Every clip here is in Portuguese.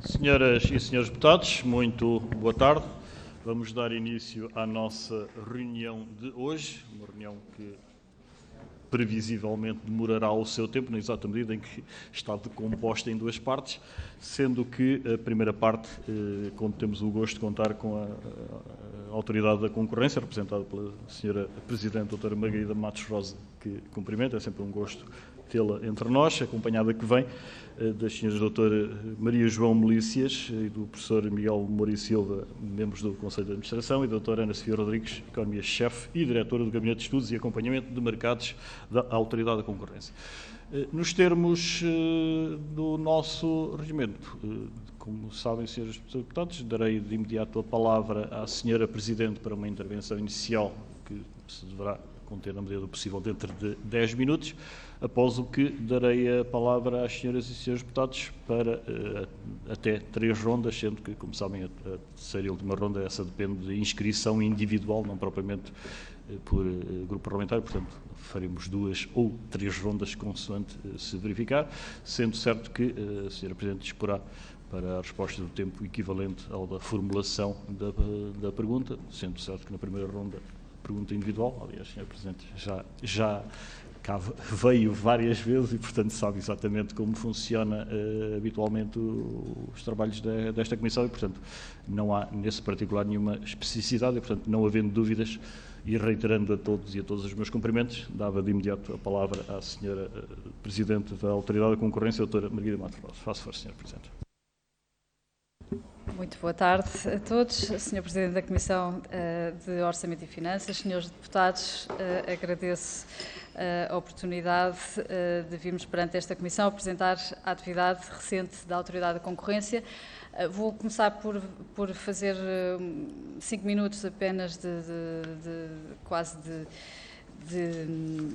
Senhoras e senhores deputados, muito boa tarde. Vamos dar início à nossa reunião de hoje, uma reunião que previsivelmente demorará o seu tempo, na exata medida em que está decomposta em duas partes, sendo que a primeira parte, quando temos o gosto de contar com a Autoridade da Concorrência, representada pela Sra. Presidente, doutora Margarida Matos Rosa, que cumprimento, é sempre um gosto tê-la entre nós, acompanhada que vem das senhoras doutora Maria João Melícias e do professor Miguel Moura e Silva, membros do Conselho de Administração, e da doutora Ana Sofia Rodrigues, economia-chefe e diretora do Gabinete de Estudos e Acompanhamento de Mercados da Autoridade da Concorrência. Nos termos do nosso regimento, como sabem, senhores deputados, darei de imediato a palavra à senhora Presidente para uma intervenção inicial que se deverá conter, na medida do possível, dentro de 10 minutos, após o que darei a palavra às senhoras e senhores deputados para até 3 rondas, sendo que, como sabem, a terceira e última ronda, essa depende de inscrição individual, não propriamente por grupo parlamentar, portanto, faremos 2 ou 3 rondas, consoante se verificar, sendo certo que a senhora Presidente disporá para a resposta do tempo equivalente ao da formulação da pergunta, sendo certo que na primeira ronda, pergunta individual, aliás, a senhora Presidente já cá veio várias vezes e, portanto, sabe exatamente como funciona habitualmente os trabalhos desta Comissão e, portanto, não há nesse particular nenhuma especificidade e, portanto, não havendo dúvidas e reiterando a todos e a todos os meus cumprimentos, dava de imediato a palavra à senhora Presidente da Autoridade da Concorrência, a doutora Margarida Matos Rosa. Faça favor, senhora Presidente. Muito boa tarde a todos. Sr. Presidente da Comissão de Orçamento e Finanças, senhores deputados, agradeço a oportunidade de virmos perante esta Comissão apresentar a atividade recente da Autoridade da Concorrência. Vou começar por fazer 5 minutos apenas de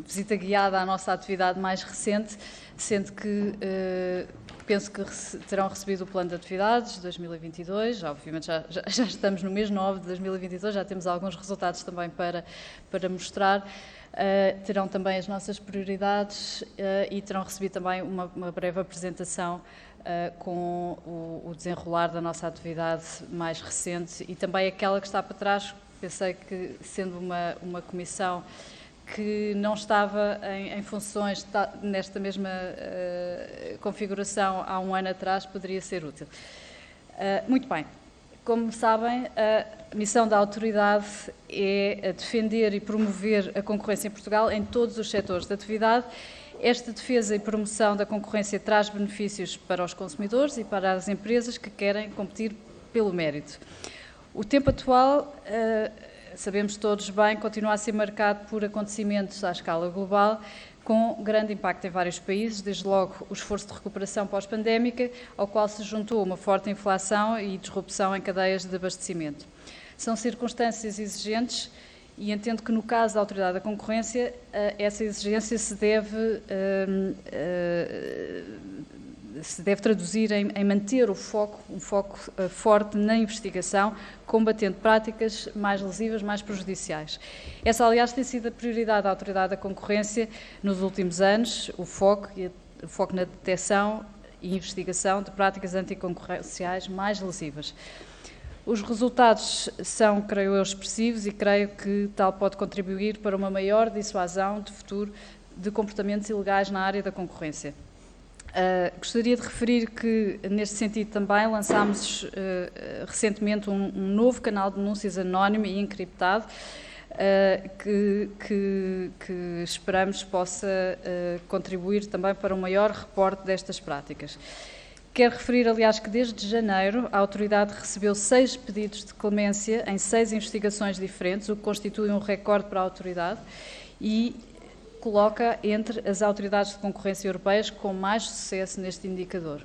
visita guiada à nossa atividade mais recente, sendo que penso que terão recebido o plano de atividades de 2022, obviamente já estamos no mês 9 de 2022, já temos alguns resultados também para mostrar, terão também as nossas prioridades e terão recebido também uma breve apresentação com o desenrolar da nossa atividade mais recente e também aquela que está para trás. Pensei que, sendo uma comissão que não estava em funções nesta mesma configuração há um ano atrás, poderia ser útil. Muito bem. Como sabem, a missão da autoridade é defender e promover a concorrência em Portugal em todos os setores de atividade. Esta defesa e promoção da concorrência traz benefícios para os consumidores e para as empresas que querem competir pelo mérito. O tempo atual, sabemos todos bem, continua a ser marcado por acontecimentos à escala global, com grande impacto em vários países, desde logo o esforço de recuperação pós-pandémica, ao qual se juntou uma forte inflação e disrupção em cadeias de abastecimento. São circunstâncias exigentes e entendo que, no caso da Autoridade da Concorrência, essa exigência se deve traduzir em manter um foco forte na investigação, combatendo práticas mais lesivas, mais prejudiciais. Essa, aliás, tem sido a prioridade da Autoridade da Concorrência nos últimos anos, o foco na detecção e investigação de práticas anticoncorrenciais mais lesivas. Os resultados são, creio eu, expressivos e creio que tal pode contribuir para uma maior dissuasão de futuro de comportamentos ilegais na área da concorrência. Gostaria de referir que, neste sentido também, lançámos recentemente um novo canal de denúncias anónimo e encriptado que esperamos possa contribuir também para um maior reporte destas práticas. Quero referir, aliás, que desde janeiro a autoridade recebeu 6 pedidos de clemência em 6 investigações diferentes, o que constitui um recorde para a autoridade e coloca entre as autoridades de concorrência europeias com mais sucesso neste indicador.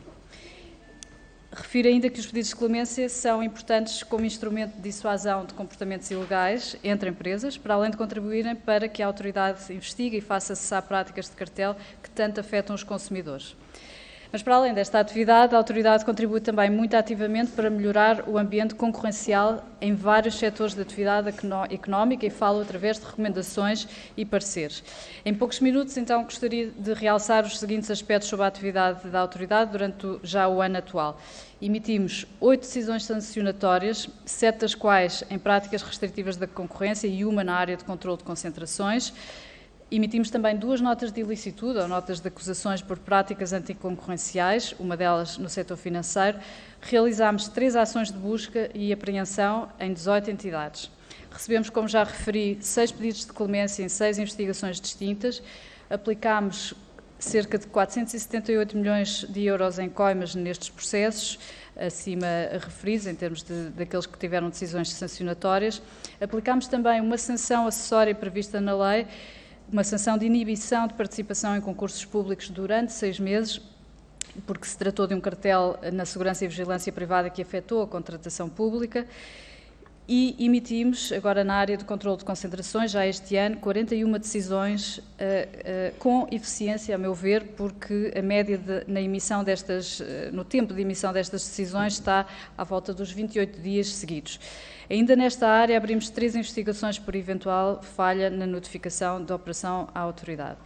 Refiro ainda que os pedidos de clemência são importantes como instrumento de dissuasão de comportamentos ilegais entre empresas, para além de contribuírem para que a autoridade investigue e faça cessar práticas de cartel que tanto afetam os consumidores. Mas, para além desta atividade, a autoridade contribui também muito ativamente para melhorar o ambiente concorrencial em vários setores de atividade económica e falo através de recomendações e pareceres. Em poucos minutos, então, gostaria de realçar os seguintes aspectos sobre a atividade da autoridade durante já o ano atual. Emitimos 8 decisões sancionatórias, 7 das quais em práticas restritivas da concorrência e uma na área de controle de concentrações. Emitimos também 2 notas de ilicitude, ou notas de acusações por práticas anticoncorrenciais, uma delas no setor financeiro. Realizámos 3 ações de busca e apreensão em 18 entidades. Recebemos, como já referi, 6 pedidos de clemência em 6 investigações distintas. Aplicámos cerca de 478 milhões de euros em coimas nestes processos, acima referidos, em termos daqueles que tiveram decisões sancionatórias. Aplicámos também uma sanção acessória prevista na lei, uma sanção de inibição de participação em concursos públicos durante 6 meses, porque se tratou de um cartel na segurança e vigilância privada que afetou a contratação pública. E emitimos, agora na área de controle de concentrações, já este ano, 41 decisões com eficiência, a meu ver, porque a média na emissão no tempo de emissão destas decisões está à volta dos 28 dias seguidos. Ainda nesta área, abrimos 3 investigações por eventual falha na notificação da operação à autoridade.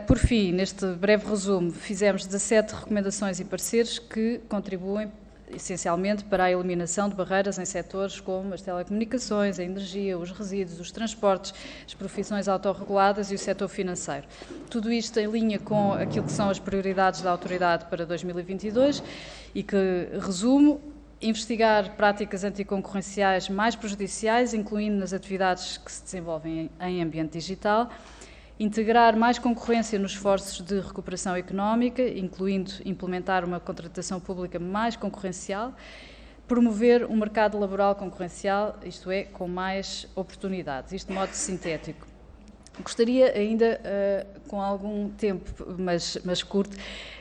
Por fim, neste breve resumo, fizemos 17 recomendações e pareceres que contribuem essencialmente para a eliminação de barreiras em setores como as telecomunicações, a energia, os resíduos, os transportes, as profissões autorreguladas e o setor financeiro. Tudo isto em linha com aquilo que são as prioridades da autoridade para 2022 e que, resumo, investigar práticas anticoncorrenciais mais prejudiciais, incluindo nas atividades que se desenvolvem em ambiente digital, integrar mais concorrência nos esforços de recuperação económica, incluindo implementar uma contratação pública mais concorrencial, promover um mercado laboral concorrencial, isto é, com mais oportunidades, isto de modo sintético. Gostaria ainda, com algum tempo, mas curto,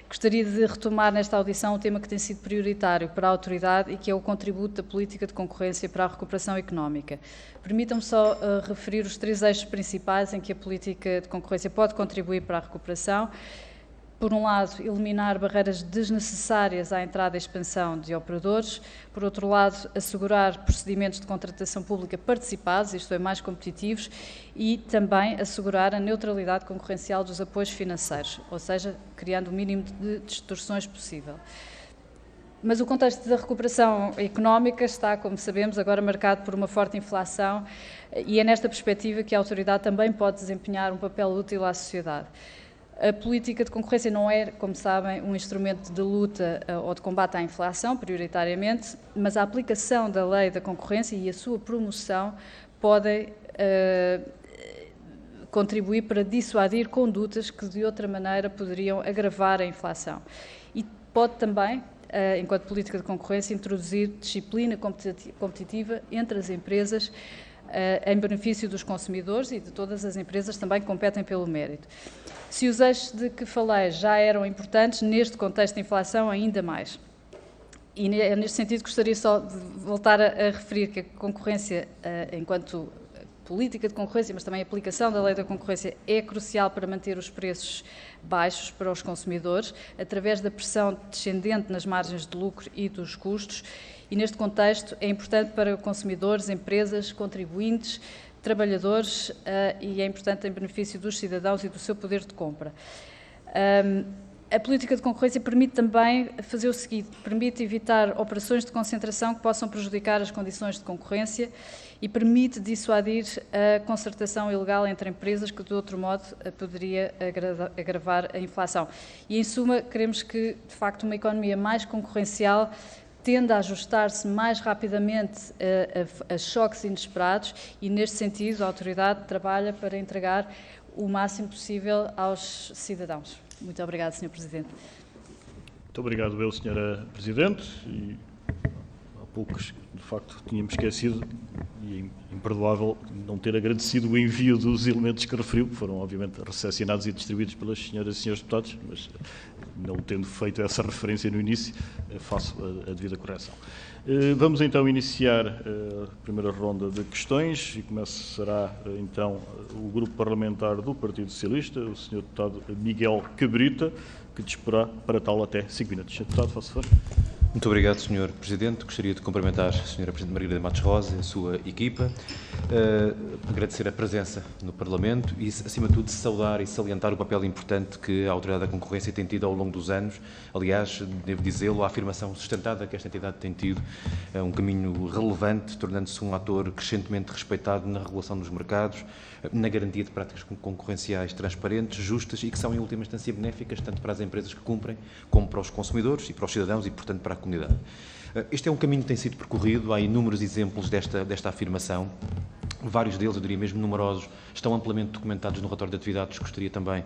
gostaria de retomar nesta audição o tema que tem sido prioritário para a autoridade e que é o contributo da política de concorrência para a recuperação económica. Permitam-me só referir os 3 eixos principais em que a política de concorrência pode contribuir para a recuperação. Por um lado, eliminar barreiras desnecessárias à entrada e expansão de operadores. Por outro lado, assegurar procedimentos de contratação pública participados, isto é, mais competitivos, e também assegurar a neutralidade concorrencial dos apoios financeiros, ou seja, criando o mínimo de distorções possível. Mas o contexto da recuperação económica está, como sabemos, agora marcado por uma forte inflação e é nesta perspectiva que a autoridade também pode desempenhar um papel útil à sociedade. A política de concorrência não é, como sabem, um instrumento de luta ou de combate à inflação, prioritariamente, mas a aplicação da lei da concorrência e a sua promoção podem contribuir para dissuadir condutas que, de outra maneira, poderiam agravar a inflação. E pode também, enquanto política de concorrência, introduzir disciplina competitiva entre as empresas em benefício dos consumidores e de todas as empresas também que competem pelo mérito. Se os eixos de que falei já eram importantes, neste contexto de inflação ainda mais. E neste sentido gostaria só de voltar a referir que a concorrência, enquanto política de concorrência, mas também a aplicação da lei da concorrência é crucial para manter os preços baixos para os consumidores, através da pressão descendente nas margens de lucro e dos custos. E neste contexto é importante para consumidores, empresas, contribuintes, trabalhadores e é importante em benefício dos cidadãos e do seu poder de compra. A política de concorrência permite também fazer o seguinte, permite evitar operações de concentração que possam prejudicar as condições de concorrência e permite dissuadir a concertação ilegal entre empresas que, de outro modo, poderia agravar a inflação. E, em suma, queremos que, de facto, uma economia mais concorrencial tende a ajustar-se mais rapidamente a choques inesperados e, neste sentido, a autoridade trabalha para entregar o máximo possível aos cidadãos. Muito obrigada, Sr. Presidente. Muito obrigado, eu, Sra. Presidente. E poucos, de facto, tínhamos esquecido, e é imperdoável não ter agradecido o envio dos elementos que referiu, que foram, obviamente, recepcionados e distribuídos pelas senhoras e senhores deputados, mas não tendo feito essa referência no início, faço a devida correção. Vamos então iniciar a primeira ronda de questões e começará então o Grupo Parlamentar do Partido Socialista, o Sr. Deputado Miguel Cabrita, que disporá para tal até 5 minutos. Sr. Deputado, faça favor. Muito obrigado, Sr. Presidente. Gostaria de cumprimentar a Sra. Presidente Margarida Matos Rosa e a sua equipa, agradecer a presença no Parlamento e, acima de tudo, saudar e salientar o papel importante que a Autoridade da Concorrência tem tido ao longo dos anos. Aliás, devo dizê-lo, a afirmação sustentada que esta entidade tem tido é um caminho relevante, tornando-se um ator crescentemente respeitado na regulação dos mercados, na garantia de práticas concorrenciais transparentes, justas e que são, em última instância, benéficas tanto para as empresas que cumprem, como para os consumidores e para os cidadãos e, portanto, para a comunidade. Este é um caminho que tem sido percorrido, há inúmeros exemplos desta afirmação. Vários deles, eu diria mesmo numerosos, estão amplamente documentados no relatório de atividades, gostaria também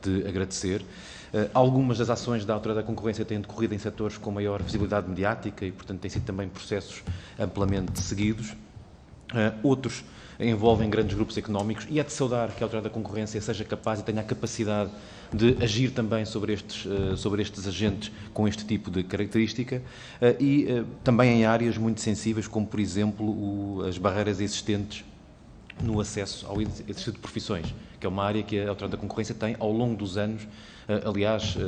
de agradecer. Algumas das ações da Autoridade da Concorrência têm decorrido em setores com maior visibilidade mediática e, portanto, têm sido também processos amplamente seguidos. Outros envolvem grandes grupos económicos e é de saudar que a Autoridade da Concorrência seja capaz e tenha a capacidade de agir também sobre estes agentes com este tipo de característica e também em áreas muito sensíveis, como, por exemplo, as barreiras existentes no acesso ao exercício de profissões, que é uma área que a Autoridade da Concorrência tem ao longo dos anos, aliás,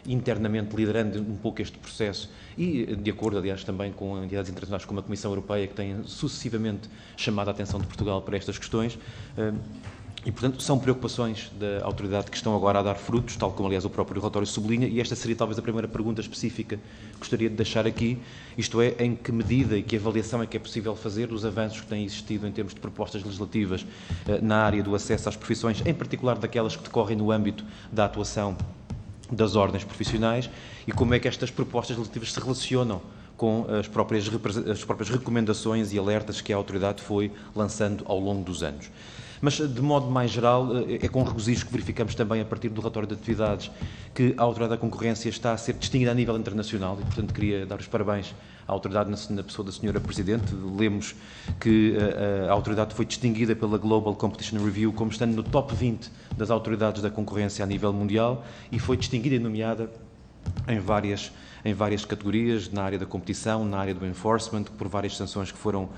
internamente liderando um pouco este processo e de acordo, aliás, também com entidades internacionais como a Comissão Europeia, que têm sucessivamente chamado a atenção de Portugal para estas questões. E, portanto, são preocupações da autoridade que estão agora a dar frutos, tal como, aliás, o próprio relatório sublinha, e esta seria talvez a primeira pergunta específica que gostaria de deixar aqui, isto é, em que medida e que avaliação é que é possível fazer dos avanços que têm existido em termos de propostas legislativas na área do acesso às profissões, em particular daquelas que decorrem no âmbito da atuação das ordens profissionais, e como é que estas propostas legislativas se relacionam com as próprias recomendações e alertas que a autoridade foi lançando ao longo dos anos. Mas, de modo mais geral, é com regozijo que verificamos também, a partir do relatório de atividades, que a Autoridade da Concorrência está a ser distinguida a nível internacional e, portanto, queria dar os parabéns à Autoridade na pessoa da Sra. Presidente. Lemos que a Autoridade foi distinguida pela Global Competition Review como estando no top 20 das autoridades da concorrência a nível mundial e foi distinguida e nomeada em várias categorias, na área da competição, na área do enforcement, por várias sanções que foram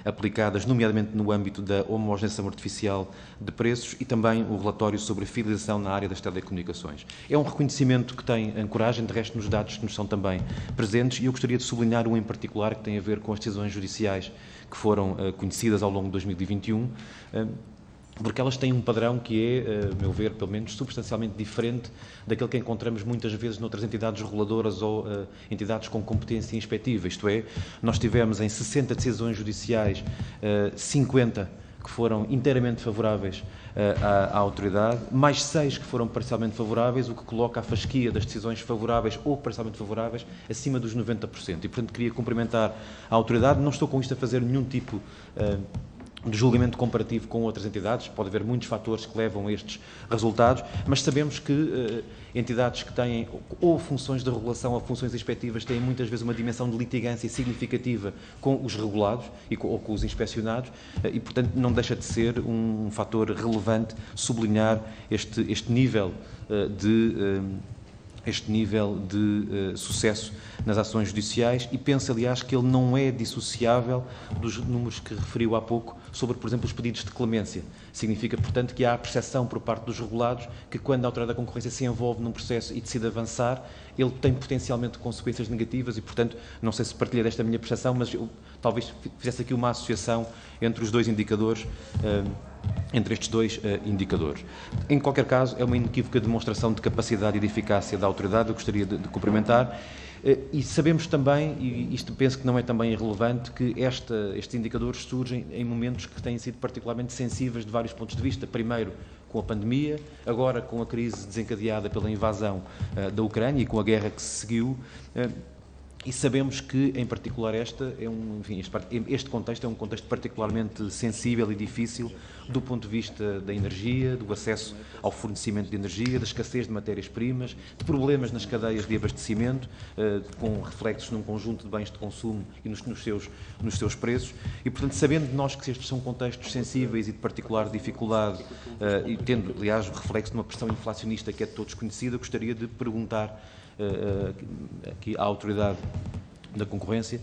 aplicadas, nomeadamente no âmbito da homogeneização artificial de preços e também o relatório sobre a fidelização na área das telecomunicações. É um reconhecimento que tem ancoragem, de resto, nos dados que nos são também presentes, e eu gostaria de sublinhar um em particular que tem a ver com as decisões judiciais que foram conhecidas ao longo de 2021, porque elas têm um padrão que é, a meu ver, pelo menos, substancialmente diferente daquele que encontramos muitas vezes noutras entidades reguladoras ou entidades com competência inspectiva. Isto é, nós tivemos em 60 decisões judiciais 50 que foram inteiramente favoráveis à autoridade, mais 6 que foram parcialmente favoráveis, o que coloca a fasquia das decisões favoráveis ou parcialmente favoráveis acima dos 90%. E, portanto, queria cumprimentar a autoridade. Não estou com isto a fazer nenhum tipo de julgamento comparativo com outras entidades, pode haver muitos fatores que levam a estes resultados, mas sabemos que entidades que têm ou funções de regulação ou funções inspectivas têm muitas vezes uma dimensão de litigância significativa com os regulados ou com os inspecionados e, portanto, não deixa de ser um fator relevante sublinhar este nível de sucesso nas ações judiciais e penso, aliás, que ele não é dissociável dos números que referiu há pouco sobre, por exemplo, os pedidos de clemência. Significa, portanto, que há a percepção por parte dos regulados que quando a Autoridade da Concorrência se envolve num processo e decide avançar, ele tem potencialmente consequências negativas e, portanto, não sei se partilha desta minha percepção, mas eu talvez fizesse aqui uma associação entre os dois indicadores, entre estes dois indicadores. Em qualquer caso, é uma inequívoca demonstração de capacidade e de eficácia da autoridade, eu gostaria de cumprimentar, e sabemos também, e isto penso que não é também irrelevante, que estes indicadores surgem em momentos que têm sido particularmente sensíveis de vários pontos de vista. Primeiro, com a pandemia, agora com a crise desencadeada pela invasão da Ucrânia e com a guerra que se seguiu, E sabemos que, em particular, este contexto é um contexto particularmente sensível e difícil do ponto de vista da energia, do acesso ao fornecimento de energia, da escassez de matérias-primas, de problemas nas cadeias de abastecimento, com reflexos num conjunto de bens de consumo e nos seus preços. E, portanto, sabendo de nós que estes são contextos sensíveis e de particular dificuldade, e tendo, aliás, o reflexo de uma pressão inflacionista que é de todos conhecida, gostaria de perguntar aqui à Autoridade da Concorrência,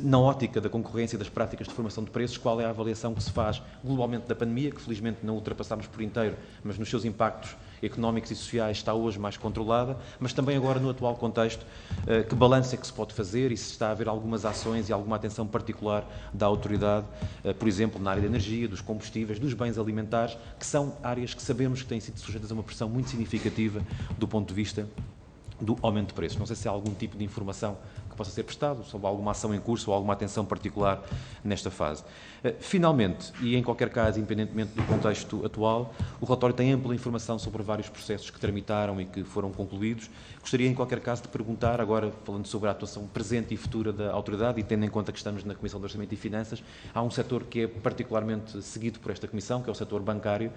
na ótica da concorrência e das práticas de formação de preços, qual é a avaliação que se faz globalmente da pandemia, que felizmente não ultrapassámos por inteiro, mas nos seus impactos económicos e sociais está hoje mais controlada, mas também agora no atual contexto, que balanço é que se pode fazer e se está a haver algumas ações e alguma atenção particular da Autoridade, por exemplo, na área da energia, dos combustíveis, dos bens alimentares, que são áreas que sabemos que têm sido sujeitas a uma pressão muito significativa do ponto de vista do aumento de preços. Não sei se há algum tipo de informação que possa ser prestado, sobre alguma ação em curso ou alguma atenção particular nesta fase. Finalmente, e em qualquer caso, independentemente do contexto atual, o relatório tem ampla informação sobre vários processos que tramitaram e que foram concluídos. Gostaria, em qualquer caso, de perguntar, agora falando sobre a atuação presente e futura da Autoridade, e tendo em conta que estamos na Comissão de Orçamento e Finanças, há um setor que é particularmente seguido por esta Comissão, que é o setor bancário,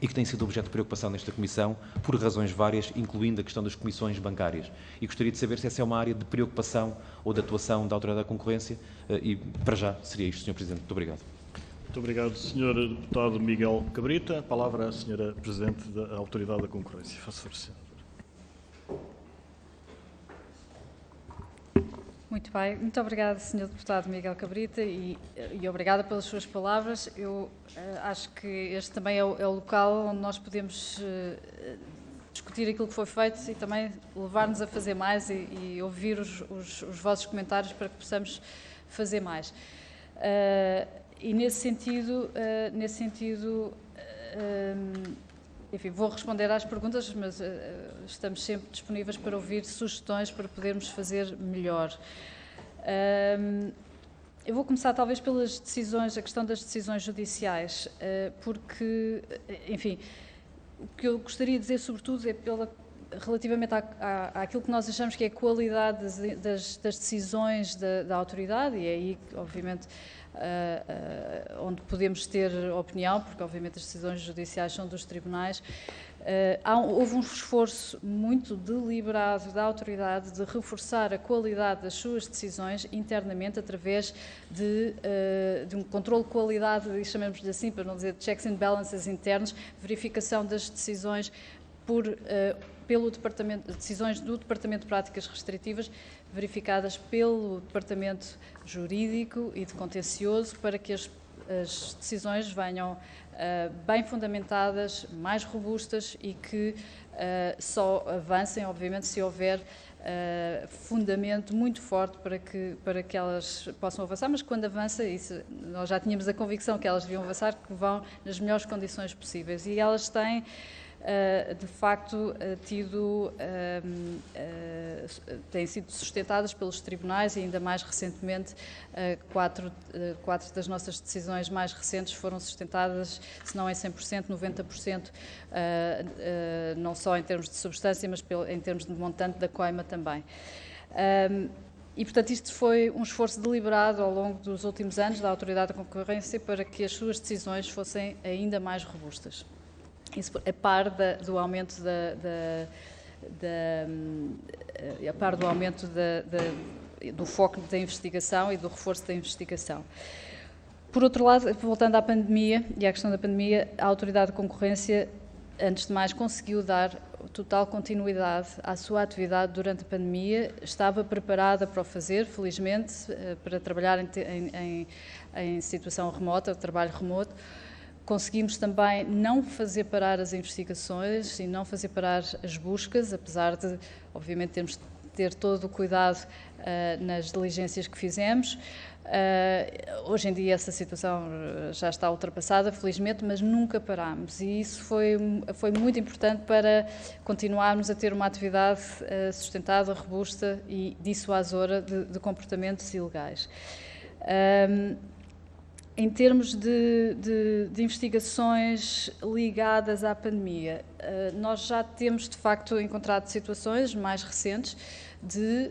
e que tem sido objeto de preocupação nesta Comissão, por razões várias, incluindo a questão das comissões bancárias. E gostaria de saber se essa é uma área de preocupação ou de atuação da Autoridade da Concorrência, e para já seria isto, Sr. Presidente. Muito obrigado. Muito obrigado, Sr. Deputado Miguel Cabrita. A palavra à Sra. Presidente da Autoridade da Concorrência. Faça favor, Sr. Muito bem, muito obrigada, Sr. Deputado Miguel Cabrita, e obrigada pelas suas palavras. Eu acho que este também é o local onde nós podemos discutir aquilo que foi feito e também levar-nos a fazer mais e ouvir os vossos comentários para que possamos fazer mais. E nesse sentido, enfim, vou responder às perguntas, mas estamos sempre disponíveis para ouvir sugestões para podermos fazer melhor. Eu vou começar talvez pelas decisões, a questão das decisões judiciais, porque, enfim, o que eu gostaria de dizer sobretudo é relativamente àquilo que nós achamos que é a qualidade das decisões da autoridade, e é aí, obviamente, onde podemos ter opinião, porque obviamente as decisões judiciais são dos tribunais. Houve um esforço muito deliberado da autoridade de reforçar a qualidade das suas decisões internamente através de um controle de qualidade, e chamemos-lhe assim, para não dizer checks and balances internos, verificação das decisões pelo Departamento, decisões do Departamento de Práticas Restritivas, verificadas pelo Departamento Jurídico e de Contencioso, para que as decisões venham bem fundamentadas, mais robustas e que só avancem, obviamente, se houver fundamento muito forte para que elas possam avançar, mas quando avança, isso, nós já tínhamos a convicção que elas deviam avançar, que vão nas melhores condições possíveis, e elas têm de facto têm sido sustentadas pelos tribunais, e ainda mais recentemente quatro das nossas decisões mais recentes foram sustentadas, se não em 100%, 90%, não só em termos de substância, mas em termos de montante da coima também. E, portanto, isto foi um esforço deliberado ao longo dos últimos anos da Autoridade da Concorrência para que as suas decisões fossem ainda mais robustas. Isso a par do aumento do foco da investigação e do reforço da investigação. Por outro lado, voltando à pandemia e à questão da pandemia, a Autoridade de Concorrência, antes de mais, conseguiu dar total continuidade à sua atividade durante a pandemia, estava preparada para o fazer, felizmente, para trabalhar em situação remota, trabalho remoto. Conseguimos também não fazer parar as investigações e não fazer parar as buscas, apesar de, obviamente, termos de ter todo o cuidado nas diligências que fizemos. Hoje em dia essa situação já está ultrapassada, felizmente, mas nunca parámos, e isso foi muito importante para continuarmos a ter uma atividade sustentada, robusta e dissuasora de comportamentos ilegais. Em termos de investigações ligadas à pandemia, nós já temos, de facto, encontrado situações mais recentes de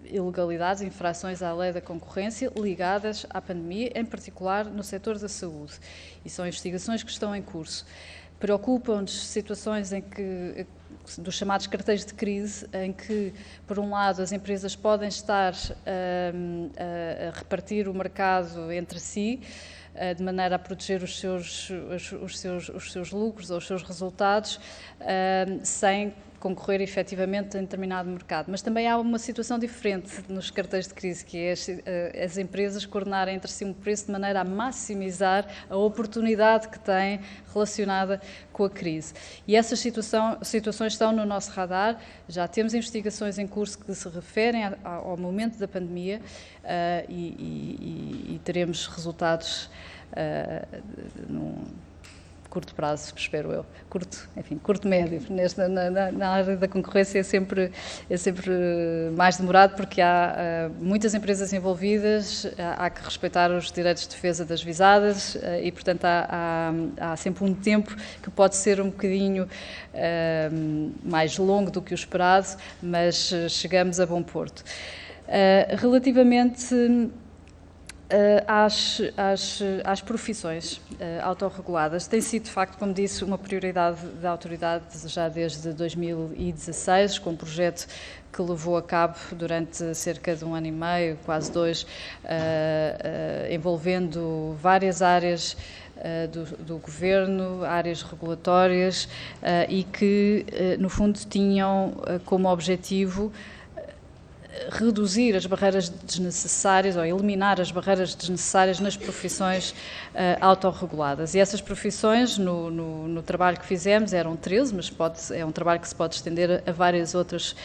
ilegalidades, infrações à lei da concorrência ligadas à pandemia, em particular no setor da saúde. E são investigações que estão em curso. Preocupam-nos situações em que, dos chamados cartéis de crise, em que, por um lado, as empresas podem estar a repartir o mercado entre si, de maneira a proteger os seus lucros ou os seus resultados, sem concorrer efetivamente em determinado mercado. Mas também há uma situação diferente nos cartéis de crise, que é as empresas coordenarem entre si um preço de maneira a maximizar a oportunidade que têm relacionada com a crise. E essas situações estão no nosso radar, já temos investigações em curso que se referem ao momento da pandemia e teremos resultados num curto prazo, espero eu, curto médio. Na área da concorrência é sempre mais demorado, porque há muitas empresas envolvidas, há que respeitar os direitos de defesa das visadas e, portanto, há sempre um tempo que pode ser um bocadinho mais longo do que o esperado, mas chegamos a bom porto. Relativamente às profissões autorreguladas, tem sido, de facto, como disse, uma prioridade da autoridade já desde 2016, com um projeto que levou a cabo durante cerca de 1 ano e meio, quase 2, envolvendo várias áreas do Governo, áreas regulatórias, e que, no fundo, tinham como objetivo reduzir as barreiras desnecessárias ou eliminar as barreiras desnecessárias nas profissões autorreguladas. E essas profissões, no trabalho que fizemos, eram 13, mas é um trabalho que se pode estender a várias outras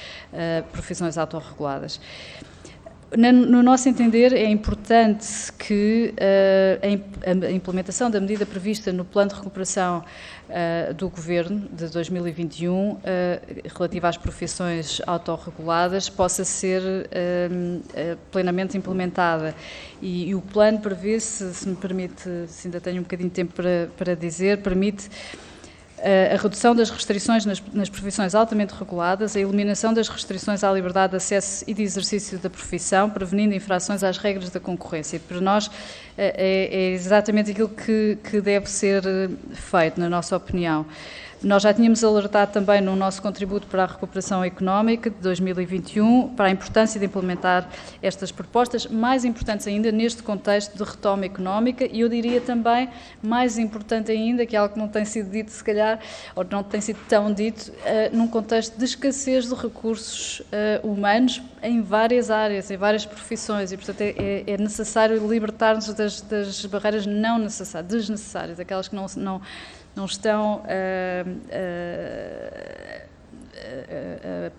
profissões autorreguladas. No nosso entender, é importante que a implementação da medida prevista no Plano de Recuperação do Governo de 2021, relativa às profissões autorreguladas, possa ser plenamente implementada. E o plano prevê, se me permite, se ainda tenho um bocadinho de tempo para dizer, permite a redução das restrições nas profissões altamente reguladas, a eliminação das restrições à liberdade de acesso e de exercício da profissão, prevenindo infrações às regras da concorrência. E para nós é exatamente aquilo que deve ser feito, na nossa opinião. Nós já tínhamos alertado também no nosso contributo para a recuperação económica de 2021 para a importância de implementar estas propostas, mais importantes ainda neste contexto de retoma económica, e eu diria também mais importante ainda, que é algo que não tem sido dito se calhar, ou não tem sido tão dito, num contexto de escassez de recursos humanos em várias áreas, em várias profissões, e portanto é necessário libertar-nos das barreiras não necessárias, desnecessárias, aquelas que não estão a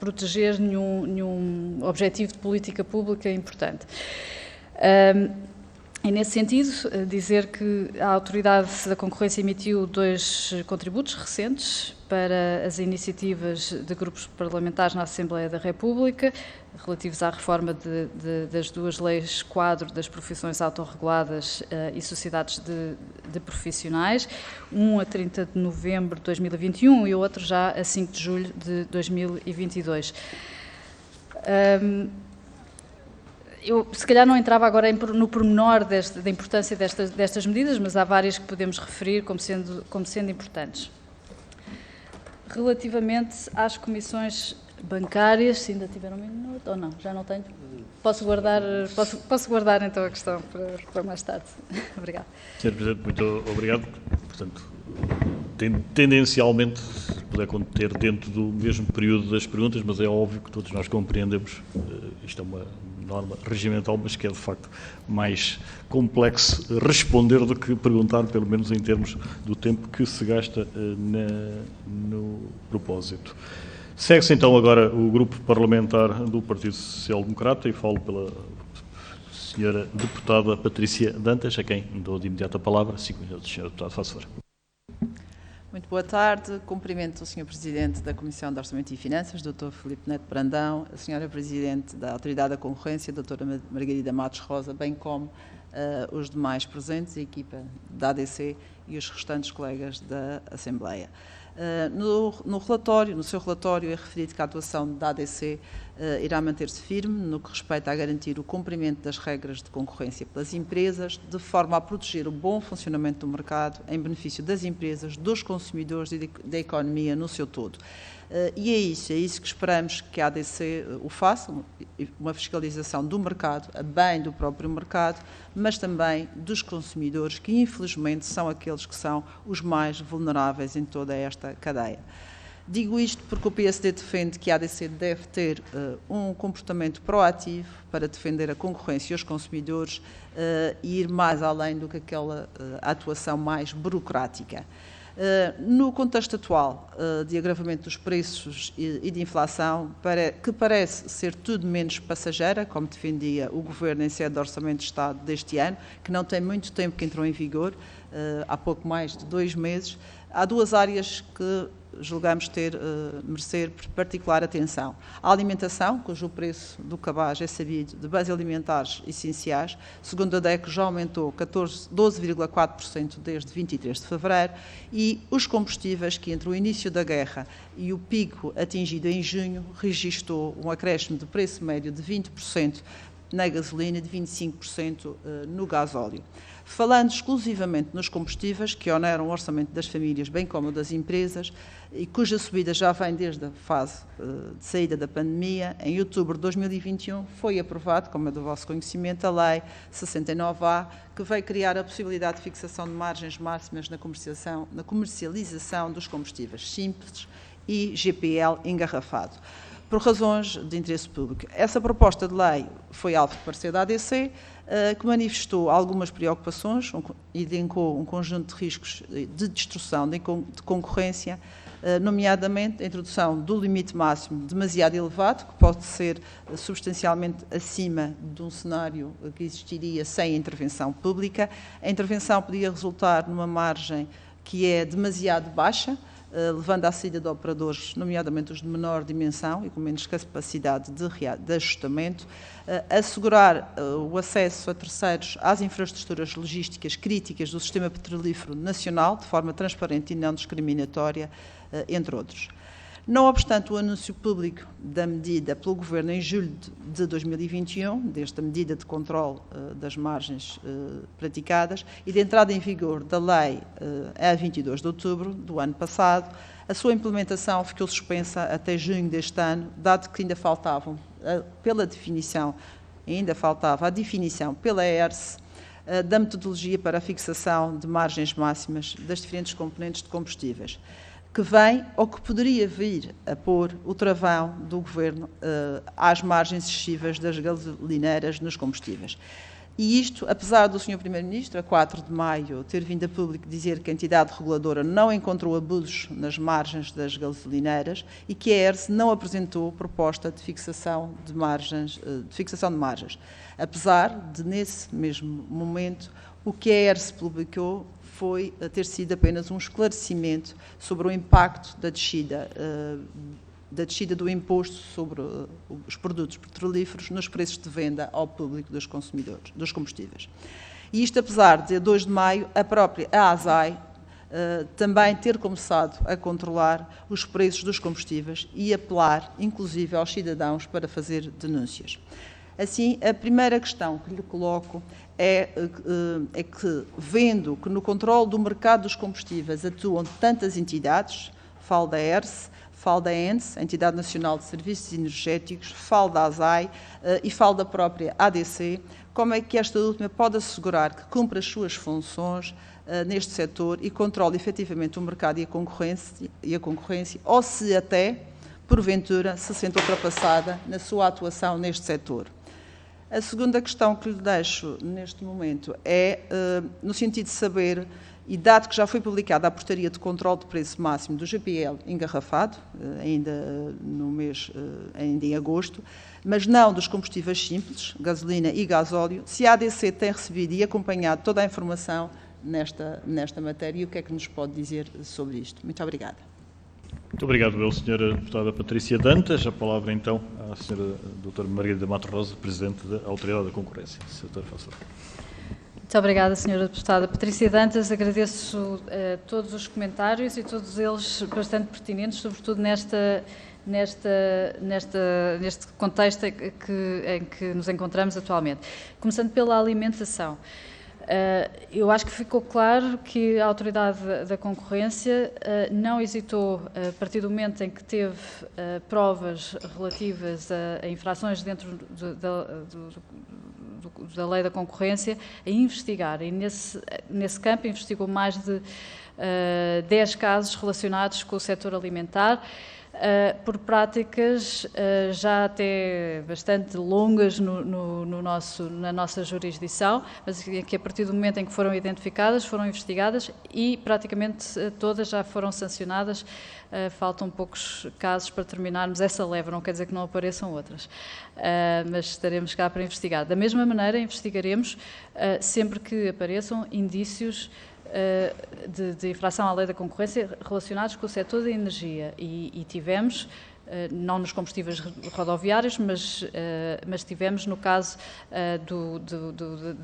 proteger nenhum objetivo de política pública importante. E, nesse sentido, dizer que a Autoridade da Concorrência emitiu 2 contributos recentes para as iniciativas de grupos parlamentares na Assembleia da República, relativos à reforma das 2 leis quadro das profissões autorreguladas e sociedades de profissionais, um a 30 de novembro de 2021 e o outro já a 5 de julho de 2022. Eu, se calhar, não entrava agora no pormenor da importância destas medidas, mas há várias que podemos referir como sendo importantes. Relativamente às comissões bancárias, se ainda tiver um minuto, ou não, já não tenho? Posso guardar então a questão para mais tarde. Obrigada. Sr. Presidente, muito obrigado. Portanto, tendencialmente, se puder conter dentro do mesmo período das perguntas, mas é óbvio que todos nós compreendemos, isto é uma norma regimental, mas que é de facto mais complexo responder do que perguntar, pelo menos em termos do tempo que se gasta no propósito. Segue-se então agora o grupo parlamentar do Partido Social Democrata e falo pela senhora deputada Patrícia Dantas, a quem dou de imediato a palavra. 5 minutos, senhora deputada, faça favor. Muito boa tarde. Cumprimento o Sr. Presidente da Comissão de Orçamento e Finanças, Dr. Filipe Neto Brandão, a Sra. Presidente da Autoridade da Concorrência, Dra. Margarida Matos Rosa, bem como os demais presentes, a equipa da ADC e os restantes colegas da Assembleia. No seu relatório é referido que a atuação da ADC irá manter-se firme no que respeita a garantir o cumprimento das regras de concorrência pelas empresas, de forma a proteger o bom funcionamento do mercado em benefício das empresas, dos consumidores e da economia no seu todo. E é isso que esperamos que a ADC o faça, uma fiscalização do mercado, a bem do próprio mercado, mas também dos consumidores, que infelizmente são aqueles que são os mais vulneráveis em toda esta cadeia. Digo isto porque o PSD defende que a ADC deve ter um comportamento proativo para defender a concorrência e os consumidores e ir mais além do que aquela atuação mais burocrática. No contexto atual de agravamento dos preços e de inflação, que parece ser tudo menos passageira, como defendia o Governo em sede de Orçamento de Estado deste ano, que não tem muito tempo que entrou em vigor, há pouco mais de 2 meses, há 2 áreas que julgamos merecer particular atenção. A alimentação, cujo preço do cabaz é sabido, de bens alimentares essenciais, segundo a DEC já aumentou 12,4% desde 23 de fevereiro, e os combustíveis, que entre o início da guerra e o pico atingido em junho, registrou um acréscimo de preço médio de 20% na gasolina e de 25% no gasóleo. Falando exclusivamente nos combustíveis, que oneram o orçamento das famílias, bem como das empresas, e cuja subida já vem desde a fase de saída da pandemia, em outubro de 2021 foi aprovado, como é do vosso conhecimento, a Lei 69A, que veio criar a possibilidade de fixação de margens máximas na comercialização dos combustíveis simples e GPL engarrafado, por razões de interesse público. Essa proposta de lei foi alvo de parecer da ADC, que manifestou algumas preocupações, elencou um conjunto de riscos de destruição de concorrência, nomeadamente a introdução do limite máximo demasiado elevado, que pode ser substancialmente acima de um cenário que existiria sem intervenção pública. A intervenção podia resultar numa margem que é demasiado baixa, levando à saída de operadores, nomeadamente os de menor dimensão e com menos capacidade de ajustamento, assegurar o acesso a terceiros às infraestruturas logísticas críticas do sistema petrolífero nacional, de forma transparente e não discriminatória, entre outros. Não obstante o anúncio público da medida pelo Governo em julho de 2021, desta medida de controle das margens praticadas, e de entrada em vigor da lei a 22 de outubro do ano passado, a sua implementação ficou suspensa até junho deste ano, dado que ainda faltava a definição pela ERSE da metodologia para a fixação de margens máximas das diferentes componentes de combustíveis, que vem ou que poderia vir a pôr o travão do Governo às margens excessivas das gasolineiras nos combustíveis. E isto, apesar do Sr. Primeiro-Ministro, a 4 de maio, ter vindo a público dizer que a entidade reguladora não encontrou abusos nas margens das gasolineiras e que a ERSE não apresentou proposta de fixação de margens. Apesar de, nesse mesmo momento, o que a ERSE publicou foi ter sido apenas um esclarecimento sobre o impacto da descida do imposto sobre os produtos petrolíferos nos preços de venda ao público dos consumidores, dos combustíveis. E isto apesar de, a 2 de maio, a própria ASAI também ter começado a controlar os preços dos combustíveis e apelar, inclusive, aos cidadãos para fazer denúncias. Assim, a primeira questão que lhe coloco é que, vendo que no controle do mercado dos combustíveis atuam tantas entidades, falo da ERSE, falo da ENSE, a Entidade Nacional de Serviços Energéticos, falo da ASAI e falo da própria ADC, como é que esta última pode assegurar que cumpre as suas funções neste setor e controle efetivamente o mercado e a concorrência, ou se até, porventura, se sente ultrapassada na sua atuação neste setor. A segunda questão que lhe deixo neste momento é no sentido de saber, e dado que já foi publicada a portaria de controle de preço máximo do GPL engarrafado, ainda em agosto, mas não dos combustíveis simples, gasolina e gasóleo, se a ADC tem recebido e acompanhado toda a informação nesta matéria e o que é que nos pode dizer sobre isto. Muito obrigada. Muito obrigado, Sra. Deputada Patrícia Dantas. A palavra, então, à Sra. Doutora Margarida Matos Rosa, Presidente da Autoridade da Concorrência. Sra. Doutora, faça. Muito obrigada, Sra. Deputada Patrícia Dantas. Agradeço todos os comentários e todos eles bastante pertinentes, sobretudo neste contexto em que nos encontramos atualmente. Começando pela alimentação. Eu acho que ficou claro que a Autoridade da Concorrência não hesitou, a partir do momento em que teve provas relativas a infrações dentro da lei da concorrência, a investigar. E nesse campo investigou mais de 10 casos relacionados com o setor alimentar, por práticas já até bastante longas na nossa jurisdição, mas que a partir do momento em que foram identificadas, foram investigadas e praticamente todas já foram sancionadas. Faltam poucos casos para terminarmos essa leva, não quer dizer que não apareçam outras, mas estaremos cá para investigar. Da mesma maneira, investigaremos sempre que apareçam indícios de infração à lei da concorrência relacionados com o setor da energia e tivemos, não nos combustíveis rodoviários, mas tivemos no caso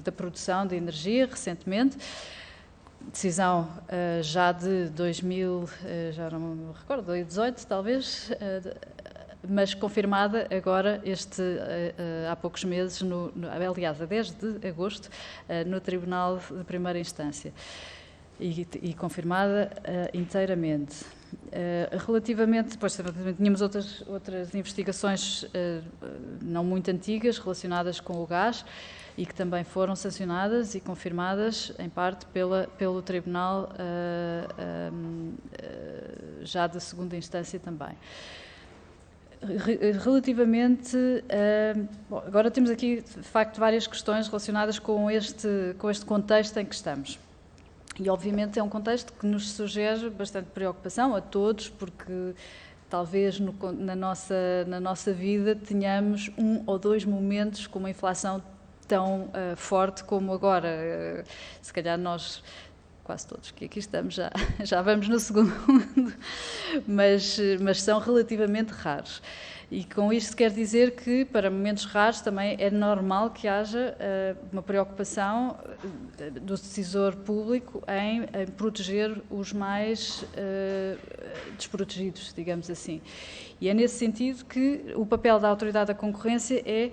da produção de energia recentemente, decisão já de 2000, já não me recordo, 2018 talvez, mas confirmada agora há poucos meses, aliás, a 10 de agosto, no Tribunal de Primeira Instância e confirmada inteiramente. Relativamente, depois tínhamos outras investigações não muito antigas relacionadas com o gás e que também foram sancionadas e confirmadas em parte pelo Tribunal já de segunda instância também. Relativamente, agora temos aqui de facto várias questões relacionadas com este contexto em que estamos. E obviamente é um contexto que nos sugere bastante preocupação a todos, porque talvez na nossa vida tenhamos um ou dois momentos com uma inflação tão forte como agora. Se calhar nós, quase todos que aqui estamos, já vamos no segundo, mas são relativamente raros. E com isto se quer dizer que, para momentos raros, também é normal que haja uma preocupação do decisor público em proteger os mais desprotegidos, digamos assim. E é nesse sentido que o papel da Autoridade da Concorrência é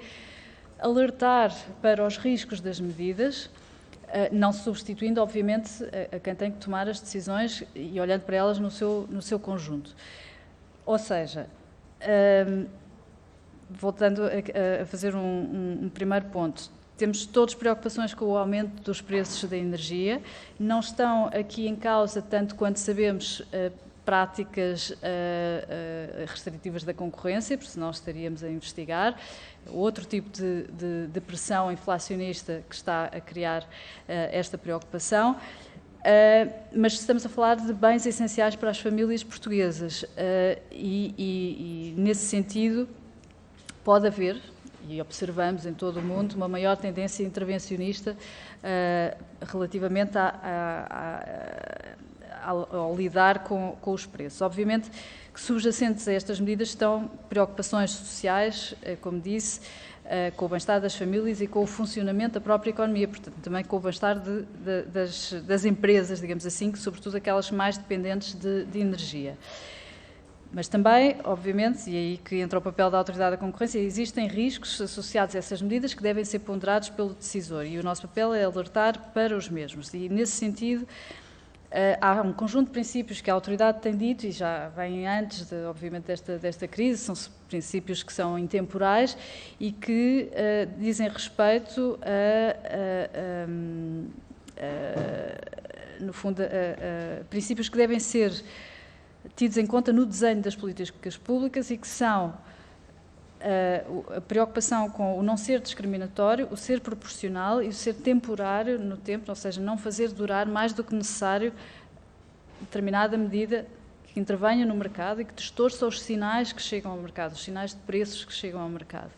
alertar para os riscos das medidas, não substituindo, obviamente, a quem tem que tomar as decisões e olhando para elas no seu conjunto. Ou seja, voltando a fazer um primeiro ponto, temos todos preocupações com o aumento dos preços da energia, não estão aqui em causa, tanto quanto sabemos, práticas restritivas da concorrência, porque senão estaríamos a investigar, outro tipo de pressão inflacionista que está a criar esta preocupação. Mas estamos a falar de bens essenciais para as famílias portuguesas e nesse sentido pode haver, e observamos em todo o mundo, uma maior tendência intervencionista relativamente ao lidar com os preços. Obviamente que subjacentes a estas medidas estão preocupações sociais, como disse, com o bem-estar das famílias e com o funcionamento da própria economia, portanto, também com o bem-estar das empresas, digamos assim, que sobretudo aquelas mais dependentes de energia. Mas também, obviamente, e aí que entra o papel da Autoridade da Concorrência, existem riscos associados a essas medidas que devem ser ponderados pelo decisor e o nosso papel é alertar para os mesmos. E, nesse sentido, há um conjunto de princípios que a Autoridade tem dito e já vêm antes, obviamente, desta crise, são princípios que são intemporais e que dizem respeito no fundo, princípios que devem ser tidos em conta no desenho das políticas públicas e que são a preocupação com o não ser discriminatório, o ser proporcional e o ser temporário no tempo, ou seja, não fazer durar mais do que necessário determinada medida que intervenha no mercado e que distorça os sinais que chegam ao mercado, os sinais de preços que chegam ao mercado.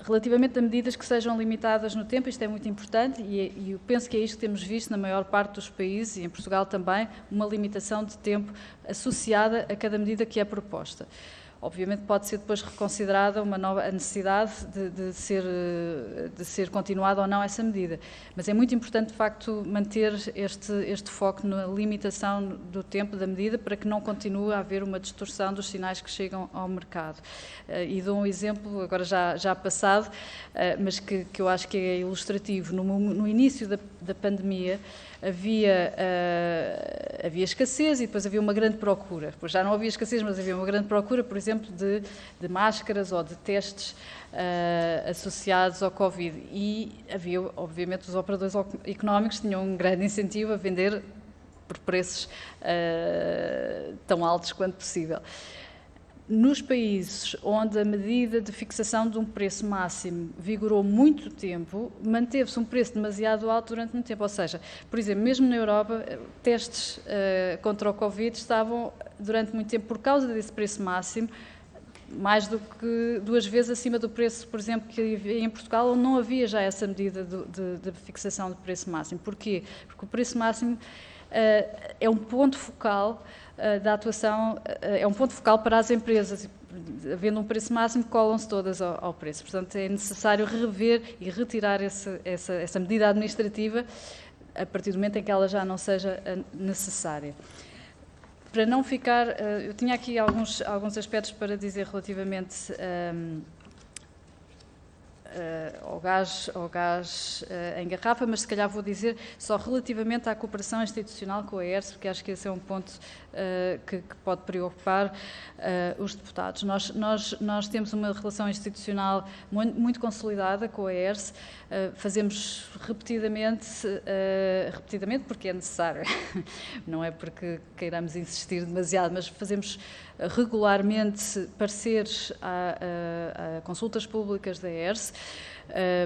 Relativamente a medidas que sejam limitadas no tempo, isto é muito importante e eu penso que é isto que temos visto na maior parte dos países e em Portugal também, uma limitação de tempo associada a cada medida que é proposta. obviamente pode ser depois reconsiderada a necessidade de ser continuada ou não essa medida. Mas é muito importante, de facto, manter este foco na limitação do tempo da medida para que não continue a haver uma distorção dos sinais que chegam ao mercado. E dou um exemplo, agora já passado, mas que eu acho que é ilustrativo. No início da pandemia, havia escassez e depois havia uma grande procura. Depois já não havia escassez, mas havia uma grande procura, por exemplo, de máscaras ou de testes associados ao Covid. E havia, obviamente, os operadores económicos tinham um grande incentivo a vender por preços tão altos quanto possível. Nos países onde a medida de fixação de um preço máximo vigorou muito tempo, manteve-se um preço demasiado alto durante muito tempo. Ou seja, por exemplo, mesmo na Europa, testes contra o Covid estavam durante muito tempo, por causa desse preço máximo, mais do que 2 vezes acima do preço, por exemplo, que havia em Portugal, onde não havia já essa medida de fixação de preço máximo. Porquê? Porque o preço máximo é um ponto focal da atuação, é um ponto focal para as empresas. Havendo um preço máximo, colam-se todas ao preço. Portanto, é necessário rever e retirar essa medida administrativa a partir do momento em que ela já não seja necessária. Para não ficar... eu tinha aqui alguns aspectos para dizer relativamente ao gás em garrafa, mas se calhar vou dizer só relativamente à cooperação institucional com a ERSE, porque acho que esse é um ponto que pode preocupar os deputados. Nós temos uma relação institucional muito consolidada com a ERSE, fazemos repetidamente porque é necessário, não é porque queiramos insistir demasiado, mas fazemos regularmente pareceres a consultas públicas da ERSE,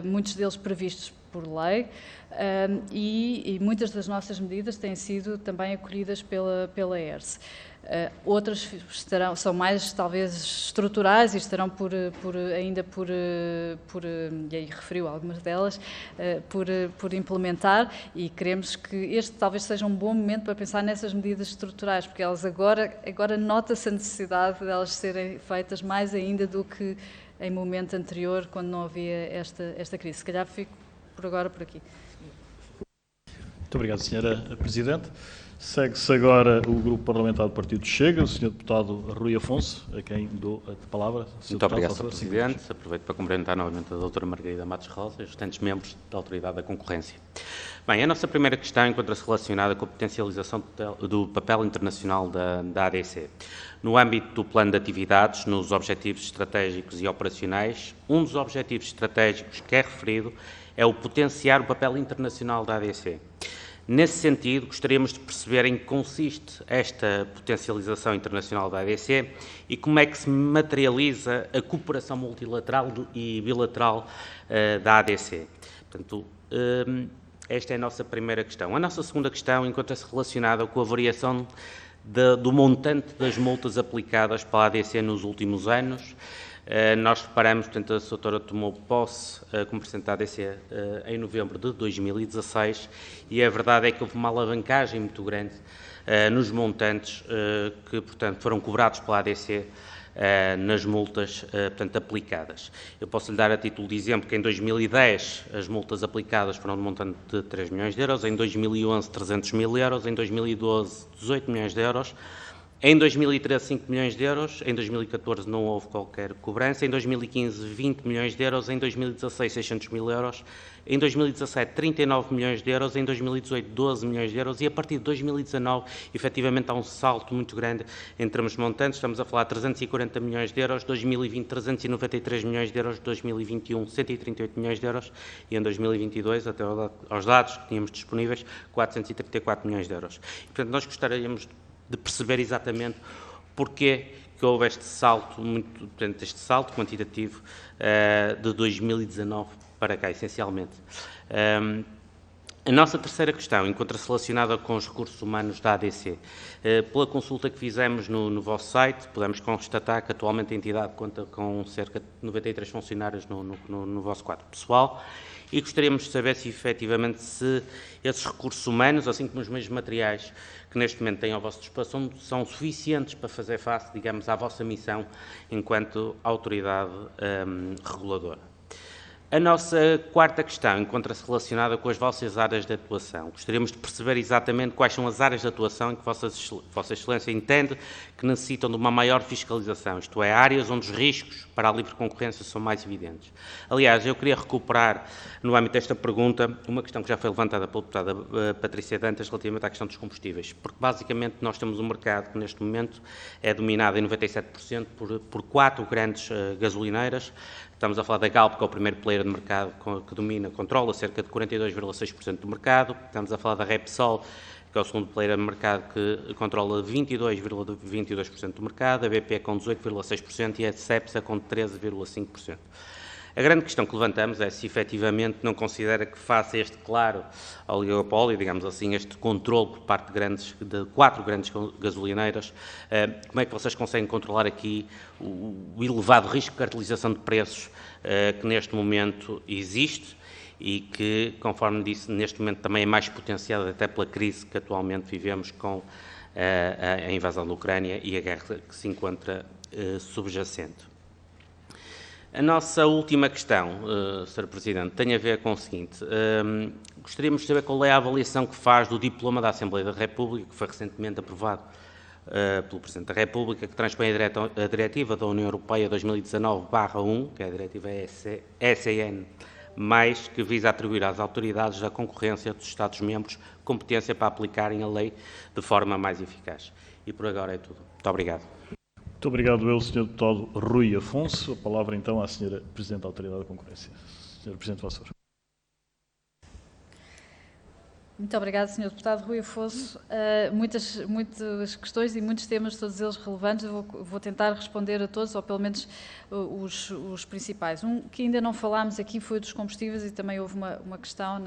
muitos deles previstos por lei, e muitas das nossas medidas têm sido também acolhidas pela ERSE. Outras são mais, talvez, estruturais e estarão ainda por e aí referiu algumas delas, por implementar, e queremos que este talvez seja um bom momento para pensar nessas medidas estruturais, porque elas agora nota-se a necessidade de elas serem feitas mais ainda do que em momento anterior, quando não havia esta crise. Se calhar fico por agora por aqui. Muito obrigado, Sra. Presidente. Segue-se agora o Grupo Parlamentar do Partido Chega, o Sr. Deputado Rui Afonso, a quem dou a palavra. Muito obrigado, Sr. Presidente. Aproveito para cumprimentar novamente a doutora Margarida Matos Rosa e os restantes membros da Autoridade da Concorrência. Bem, a nossa primeira questão encontra-se relacionada com a potencialização do papel internacional da ADC. No âmbito do plano de atividades, nos objetivos estratégicos e operacionais, um dos objetivos estratégicos que é referido é o potenciar o papel internacional da ADC. Nesse sentido, gostaríamos de perceber em que consiste esta potencialização internacional da ADC e como é que se materializa a cooperação multilateral e bilateral da ADC. Portanto, esta é a nossa primeira questão. A nossa segunda questão encontra-se relacionada com a variação do montante das multas aplicadas pela ADC nos últimos anos. Nós reparamos, portanto, a doutora tomou posse como Presidente da ADC em novembro de 2016 e a verdade é que houve uma alavancagem muito grande nos montantes que, portanto, foram cobrados pela ADC nas multas, portanto, aplicadas. Eu posso lhe dar a título de exemplo que em 2010 as multas aplicadas foram de montante de 3 milhões de euros, em 2011 300 mil euros, em 2012 18 milhões de euros, em 2013, 5 milhões de euros, em 2014 não houve qualquer cobrança, em 2015, 20 milhões de euros, em 2016, 600 mil euros, em 2017, 39 milhões de euros, em 2018, 12 milhões de euros e a partir de 2019, efetivamente, há um salto muito grande em termos de montantes, estamos a falar de 340 milhões de euros, 2020, 393 milhões de euros, 2021, 138 milhões de euros e em 2022, até aos dados que tínhamos disponíveis, 434 milhões de euros. E, portanto, nós gostaríamos de perceber exatamente porque que houve este salto, portanto, este salto quantitativo de 2019 para cá, essencialmente. A nossa terceira questão encontra-se relacionada com os recursos humanos da ADC. Pela consulta que fizemos no vosso site, podemos constatar que atualmente a entidade conta com cerca de 93 funcionários no vosso quadro pessoal e gostaríamos de saber se efetivamente esses recursos humanos, assim como os meios materiais que neste momento têm ao vosso dispor, são suficientes para fazer face, digamos, à vossa missão enquanto autoridade reguladora. A nossa quarta questão encontra-se relacionada com as vossas áreas de atuação. Gostaríamos de perceber exatamente quais são as áreas de atuação em que Vossa Excelência entende que necessitam de uma maior fiscalização, isto é, áreas onde os riscos para a livre concorrência são mais evidentes. Aliás, eu queria recuperar, no âmbito desta pergunta, uma questão que já foi levantada pela deputada Patrícia Dantas relativamente à questão dos combustíveis, porque basicamente nós temos um mercado que neste momento é dominado em 97% por 4 grandes gasolineiras. Estamos a falar da Galp, que é o primeiro player de mercado que controla cerca de 42,6% do mercado. Estamos a falar da Repsol, que é o segundo player de mercado que controla 22,22% do mercado, a BP com 18,6% e a Cepsa com 13,5%. A grande questão que levantamos é se efetivamente não considera que face a este claro oligopólio, digamos assim, este controle por parte de 4 grandes gasolineiras, como é que vocês conseguem controlar aqui o elevado risco de cartelização de preços que neste momento existe e que, conforme disse, neste momento também é mais potenciado até pela crise que atualmente vivemos com a invasão da Ucrânia e a guerra que se encontra subjacente. A nossa última questão, Sr. Presidente, tem a ver com o seguinte. Gostaríamos de saber qual é a avaliação que faz do diploma da Assembleia da República, que foi recentemente aprovado pelo Presidente da República, que transpõe a Diretiva da União Europeia 2019/1, que é a Diretiva ECN+, que visa atribuir às autoridades da concorrência dos Estados-membros competência para aplicarem a lei de forma mais eficaz. E por agora é tudo. Muito obrigado. Muito obrigado, eu, Sr. Deputado Rui Afonso. A palavra, então, à Sra. Presidente da Autoridade da Concorrência. Sra. Presidente Vassoura. Muito obrigada, Sr. Deputado Rui Afonso. Muitas questões e muitos temas, todos eles relevantes. Eu vou tentar responder a todos, ou pelo menos os principais. Um que ainda não falámos aqui foi dos combustíveis e também houve uma questão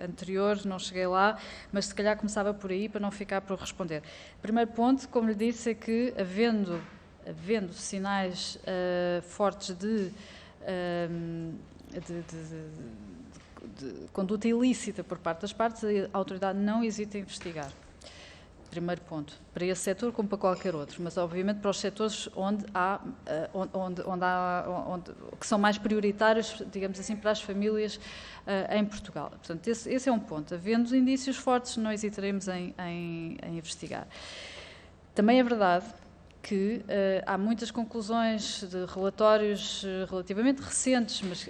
anterior, não cheguei lá, mas se calhar começava por aí para não ficar por responder. Primeiro ponto, como lhe disse, é que havendo sinais fortes de conduta ilícita por parte das partes, a autoridade não hesita em investigar. Primeiro ponto, para esse setor como para qualquer outro, mas obviamente para os setores que são mais prioritários, digamos assim, para as famílias em Portugal. Portanto, esse é um ponto. Havendo indícios fortes, não hesitaremos em investigar. Também é verdade que há muitas conclusões de relatórios relativamente recentes, mas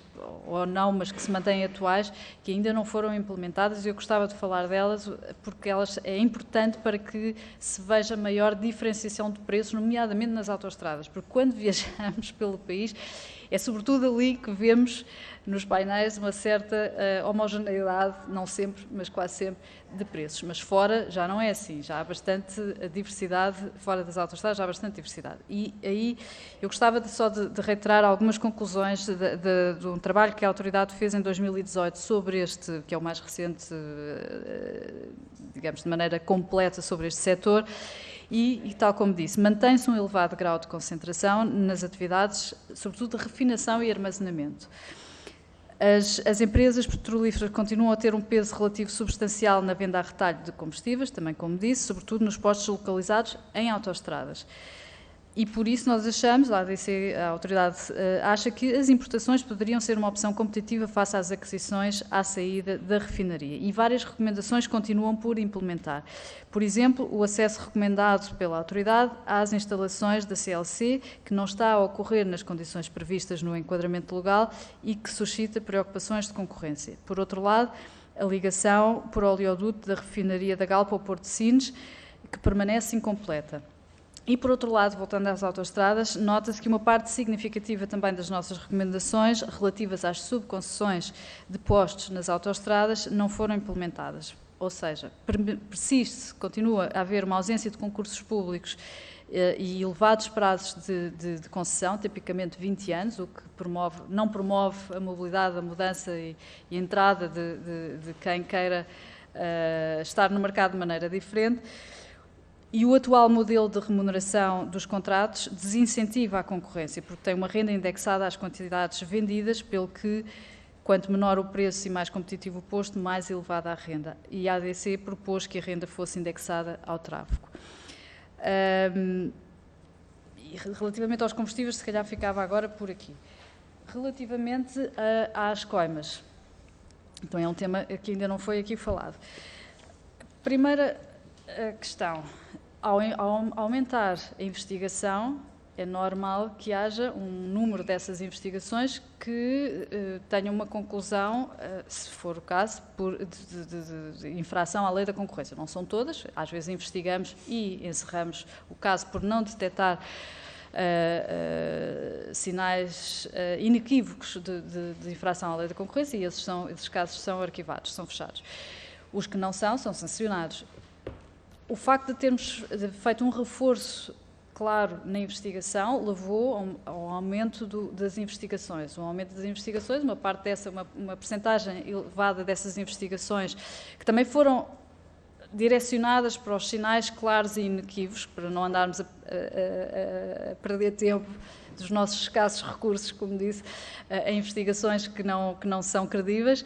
que se mantêm atuais, que ainda não foram implementadas, e eu gostava de falar delas, porque elas é importante para que se veja maior diferenciação de preços, nomeadamente nas autoestradas, porque quando viajamos pelo país, é sobretudo ali que vemos nos painéis uma certa homogeneidade, não sempre, mas quase sempre, de preços. Mas fora já não é assim, já há bastante diversidade, fora das autoestradas já há bastante diversidade. E aí eu gostava só de reiterar algumas conclusões de um trabalho que a autoridade fez em 2018 sobre este, que é o mais recente, digamos, de maneira completa sobre este setor. E, tal como disse, mantém-se um elevado grau de concentração nas atividades, sobretudo de refinação e armazenamento. As empresas petrolíferas continuam a ter um peso relativo substancial na venda a retalho de combustíveis, também como disse, sobretudo nos postos localizados em autoestradas. E por isso nós achamos, a ADC, a autoridade, acha que as importações poderiam ser uma opção competitiva face às aquisições à saída da refinaria. E várias recomendações continuam por implementar. Por exemplo, o acesso recomendado pela autoridade às instalações da CLC, que não está a ocorrer nas condições previstas no enquadramento legal e que suscita preocupações de concorrência. Por outro lado, a ligação por oleoduto da refinaria da Galp ao Porto de Sines, que permanece incompleta. E, por outro lado, voltando às autoestradas, nota-se que uma parte significativa também das nossas recomendações relativas às subconcessões de postos nas autoestradas não foram implementadas. Ou seja, persiste, continua a haver uma ausência de concursos públicos e elevados prazos de concessão, tipicamente 20 anos, o que não promove a mobilidade, a mudança e a entrada de quem queira estar no mercado de maneira diferente. E o atual modelo de remuneração dos contratos desincentiva a concorrência, porque tem uma renda indexada às quantidades vendidas, pelo que, quanto menor o preço e mais competitivo o posto, mais elevada a renda. E a ADC propôs que a renda fosse indexada ao tráfego. E relativamente aos combustíveis, se calhar ficava agora por aqui. Relativamente às coimas, então é um tema que ainda não foi aqui falado. Primeira questão, ao aumentar a investigação, é normal que haja um número dessas investigações que tenham uma conclusão, se for o caso, de infração à lei da concorrência. Não são todas, às vezes investigamos e encerramos o caso por não detectar sinais inequívocos de infração à lei da concorrência, e esses casos são arquivados, são fechados. Os que não são sancionados. O facto de termos feito um reforço claro na investigação levou ao aumento das investigações. O aumento das investigações, uma parte dessa, uma percentagem elevada dessas investigações, que também foram direcionadas para os sinais claros e inequívocos, para não andarmos a perder tempo dos nossos escassos recursos, como disse, em investigações que não são credíveis.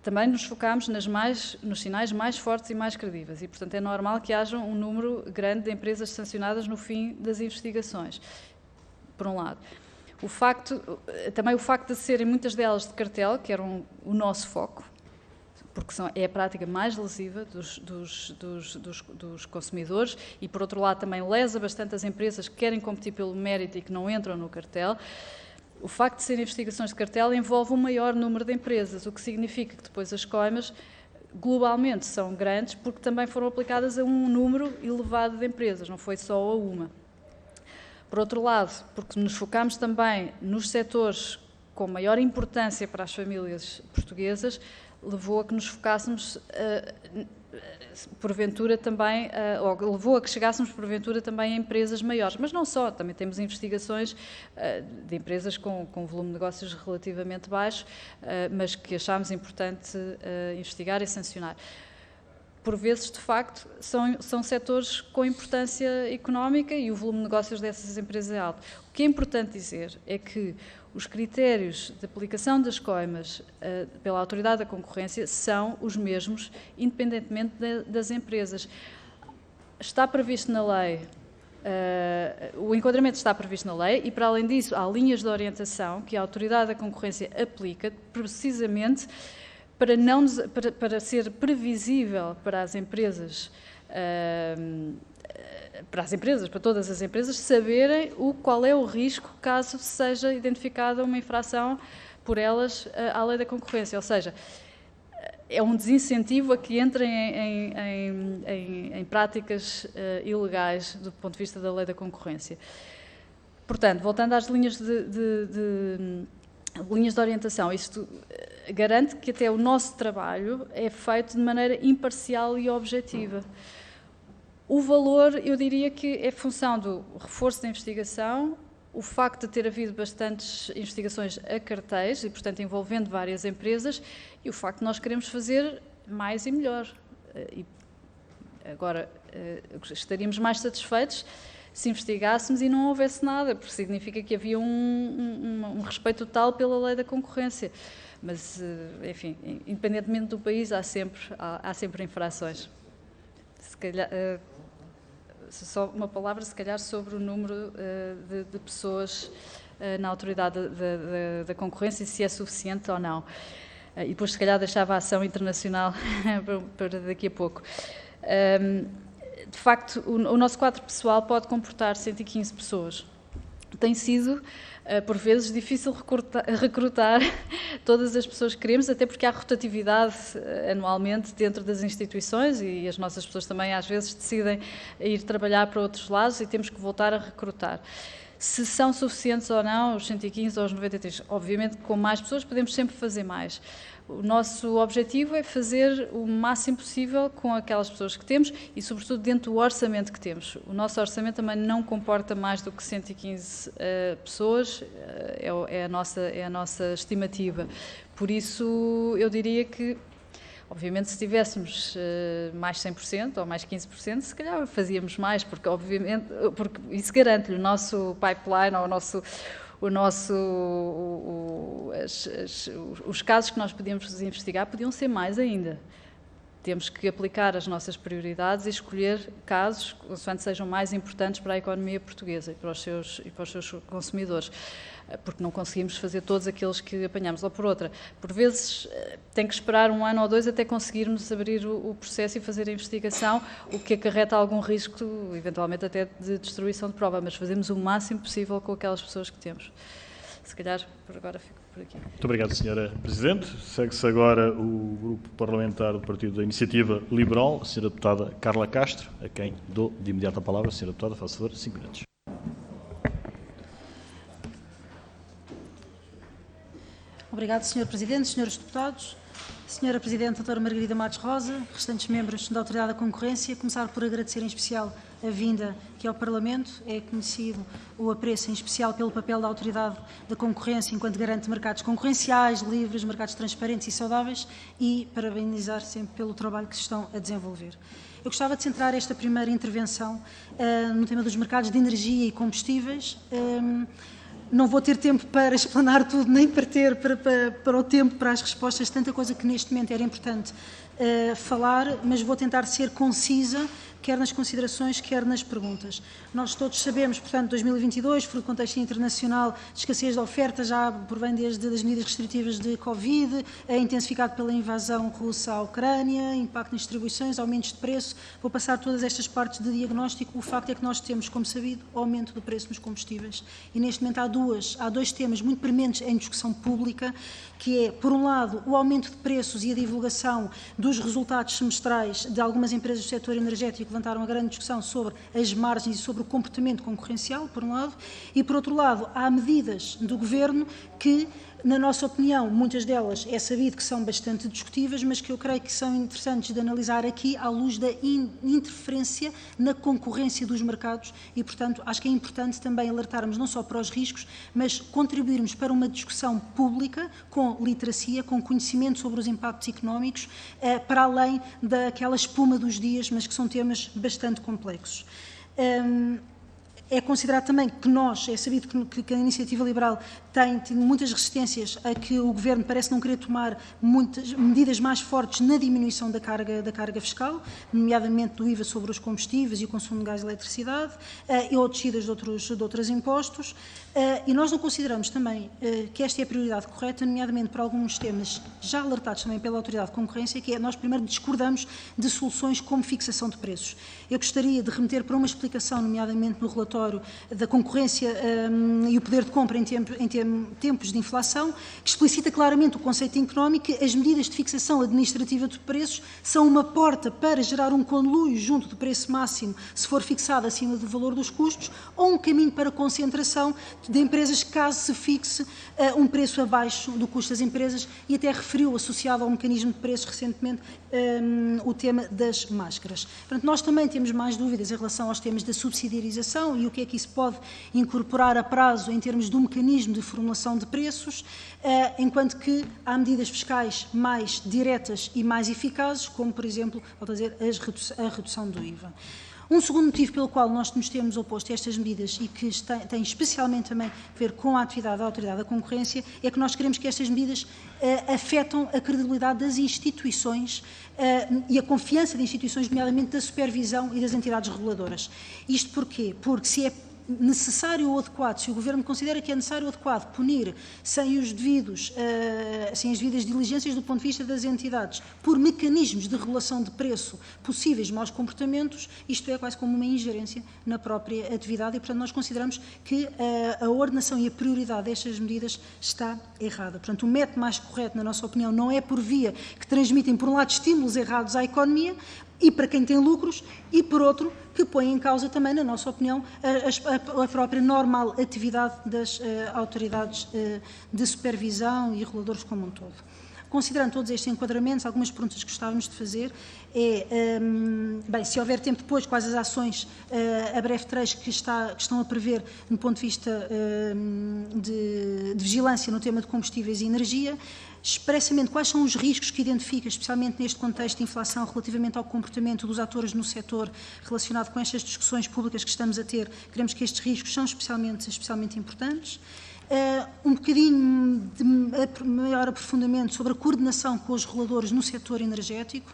Também nos focámos nos sinais mais fortes e mais credíveis e, portanto, é normal que haja um número grande de empresas sancionadas no fim das investigações, por um lado. Também o facto de serem muitas delas de cartel, que eram o nosso foco, porque é a prática mais lesiva dos consumidores e, por outro lado, também lesa bastante as empresas que querem competir pelo mérito e que não entram no cartel. O facto de serem investigações de cartel envolve um maior número de empresas, o que significa que depois as coimas globalmente são grandes porque também foram aplicadas a um número elevado de empresas, não foi só a uma. Por outro lado, porque nos focamos também nos setores com maior importância para as famílias portuguesas, levou a que nos focássemos porventura também, ou levou a que chegássemos porventura também a empresas maiores, mas não só, também temos investigações de empresas com volume de negócios relativamente baixo, mas que achámos importante investigar e sancionar. Por vezes, de facto, são setores com importância económica e o volume de negócios dessas empresas é alto. O que é importante dizer é que os critérios de aplicação das coimas pela Autoridade da Concorrência são os mesmos, independentemente das empresas. Está previsto na lei, o enquadramento está previsto na lei e, para além disso, há linhas de orientação que a Autoridade da Concorrência aplica precisamente para ser previsível para as empresas, para todas as empresas, saberem qual é o risco caso seja identificada uma infração por elas à lei da concorrência. Ou seja, é um desincentivo a que entrem em práticas ilegais do ponto de vista da lei da concorrência. Portanto, voltando às linhas de orientação, isto garante que até o nosso trabalho é feito de maneira imparcial e objetiva. O valor, eu diria que é função do reforço da investigação, o facto de ter havido bastantes investigações a cartéis e, portanto, envolvendo várias empresas, e o facto de nós queremos fazer mais e melhor. E agora, estaríamos mais satisfeitos se investigássemos e não houvesse nada, porque significa que havia um respeito total pela lei da concorrência. Mas, enfim, independentemente do país, há sempre infrações. Se calhar, só uma palavra, se calhar, sobre o número de pessoas na Autoridade da Concorrência e se é suficiente ou não. E depois, se calhar, deixava a ação internacional para daqui a pouco. De facto, o nosso quadro pessoal pode comportar 115 pessoas. Tem sido, por vezes, difícil recrutar todas as pessoas que queremos, até porque há rotatividade anualmente dentro das instituições e as nossas pessoas também, às vezes, decidem ir trabalhar para outros lados e temos que voltar a recrutar. Se são suficientes ou não, os 115 ou os 93, obviamente com mais pessoas podemos sempre fazer mais. O nosso objetivo é fazer o máximo possível com aquelas pessoas que temos e, sobretudo, dentro do orçamento que temos. O nosso orçamento também não comporta mais do que 115 pessoas, é a nossa estimativa. Por isso, eu diria que, obviamente, se tivéssemos mais 100% ou mais 15%, se calhar fazíamos mais, porque, obviamente, porque isso garante-lhe o nosso pipeline, ou os casos que nós podíamos investigar podiam ser mais ainda. Temos que aplicar as nossas prioridades e escolher casos que sejam mais importantes para a economia portuguesa e para os seus consumidores, porque não conseguimos fazer todos aqueles que apanhamos. Ou por outra, por vezes tem que esperar 1 ano ou 2 até conseguirmos abrir o processo e fazer a investigação, o que acarreta algum risco, eventualmente até de destruição de prova, mas fazemos o máximo possível com aquelas pessoas que temos. Se calhar, por agora, fico por aqui. Muito obrigado, Sra. Presidente. Segue-se agora o Grupo Parlamentar do Partido da Iniciativa Liberal, a Sra. Deputada Carla Castro, a quem dou de imediato a palavra. Sra. Deputada, faça favor, 5 minutos. Obrigado, Sr. Presidente, Srs. Deputados. Sra. Presidente, Dra. Margarida Matos Rosa, restantes membros da Autoridade da Concorrência, começar por agradecer em especial a vinda aqui ao Parlamento. É conhecido o apreço em especial pelo papel da Autoridade da Concorrência enquanto garante de mercados concorrenciais, livres, mercados transparentes e saudáveis, e parabenizar sempre pelo trabalho que estão a desenvolver. Eu gostava de centrar esta primeira intervenção no tema dos mercados de energia e combustíveis. Não vou ter tempo para explanar tudo, nem para ter para o tempo, para as respostas, tanta coisa que neste momento era importante falar, mas vou tentar ser concisa, quer nas considerações, quer nas perguntas. Nós todos sabemos, portanto, 2022, fruto do contexto internacional de escassez de oferta, já provém desde as medidas restritivas de Covid, intensificado pela invasão russa à Ucrânia, impacto nas distribuições, aumentos de preço. Vou passar todas estas partes de diagnóstico. O facto é que nós temos, como sabido, aumento do preço nos combustíveis. E neste momento há dois temas muito prementes em discussão pública, que é, por um lado, o aumento de preços e a divulgação dos resultados semestrais de algumas empresas do setor energético, levantaram uma grande discussão sobre as margens e sobre o comportamento concorrencial, por um lado, e, por outro lado, há medidas do Governo que, na nossa opinião, muitas delas é sabido que são bastante discutíveis, mas que eu creio que são interessantes de analisar aqui à luz da interferência na concorrência dos mercados e, portanto, acho que é importante também alertarmos não só para os riscos, mas contribuirmos para uma discussão pública com literacia, com conhecimento sobre os impactos económicos, para além daquela espuma dos dias, mas que são temas bastante complexos. É considerado também que é sabido que a Iniciativa Liberal tem tido muitas resistências a que o Governo parece não querer tomar muitas medidas mais fortes na diminuição da carga fiscal, nomeadamente do IVA sobre os combustíveis e o consumo de gás e eletricidade, ou descidas de outros impostos. E nós não consideramos também que esta é a prioridade correta, nomeadamente para alguns temas já alertados também pela Autoridade de Concorrência, que é nós primeiro discordamos de soluções como fixação de preços. Eu gostaria de remeter para uma explicação, nomeadamente no relatório da concorrência e o poder de compra em tempos de inflação, que explicita claramente o conceito económico que as medidas de fixação administrativa de preços são uma porta para gerar um conluio junto do preço máximo, se for fixado acima do valor dos custos, ou um caminho para concentração de empresas caso se fixe um preço abaixo do custo das empresas, e até referiu, associado ao mecanismo de preços recentemente, o tema das máscaras. Portanto, nós também temos mais dúvidas em relação aos temas da subsidiarização e o que é que isso pode incorporar a prazo em termos do mecanismo de formulação de preços, enquanto que há medidas fiscais mais diretas e mais eficazes, como, por exemplo, volto a dizer, a redução do IVA. Um segundo motivo pelo qual nós nos temos oposto a estas medidas e que tem especialmente também a ver com a atividade da Autoridade da Concorrência é que nós queremos que estas medidas afetam a credibilidade das instituições e a confiança de instituições, nomeadamente da supervisão e das entidades reguladoras. Isto porquê? Porque se é necessário ou adequado, se o Governo considera que é necessário ou adequado punir sem as devidas diligências do ponto de vista das entidades por mecanismos de regulação de preço possíveis maus comportamentos, isto é quase como uma ingerência na própria atividade e, portanto, nós consideramos que a ordenação e a prioridade destas medidas está errada. Portanto, o método mais correto, na nossa opinião, não é por via que transmitem, por um lado, estímulos errados à economia, e para quem tem lucros, e por outro, que põe em causa também, na nossa opinião, a própria normal atividade das autoridades de supervisão e reguladores como um todo. Considerando todos estes enquadramentos, algumas perguntas que gostávamos de fazer é, bem, se houver tempo depois, quais as ações a breve trecho que estão a prever do ponto de vista de vigilância no tema de combustíveis e energia, expressamente quais são os riscos que identifica, especialmente neste contexto de inflação, relativamente ao comportamento dos atores no setor relacionado com estas discussões públicas que estamos a ter. Queremos que estes riscos são especialmente importantes. Um bocadinho de maior aprofundamento sobre a coordenação com os reguladores no setor energético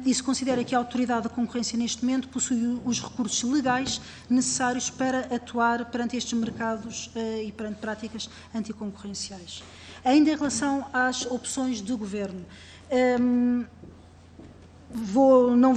e se considera que a Autoridade da Concorrência neste momento possui os recursos legais necessários para atuar perante estes mercados e perante práticas anticoncorrenciais. Ainda em relação às opções de governo, não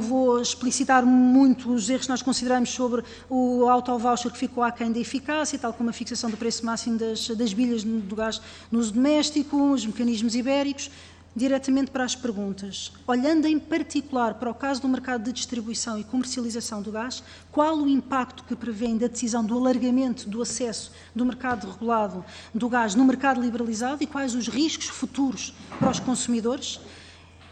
vou explicitar muito os erros que nós consideramos sobre o auto-voucher que ficou aquém da eficácia, tal como a fixação do preço máximo das bilhas do gás no uso doméstico, os mecanismos ibéricos. Diretamente para as perguntas. Olhando em particular para o caso do mercado de distribuição e comercialização do gás, qual o impacto que prevêem da decisão do alargamento do acesso do mercado regulado do gás no mercado liberalizado e quais os riscos futuros para os consumidores?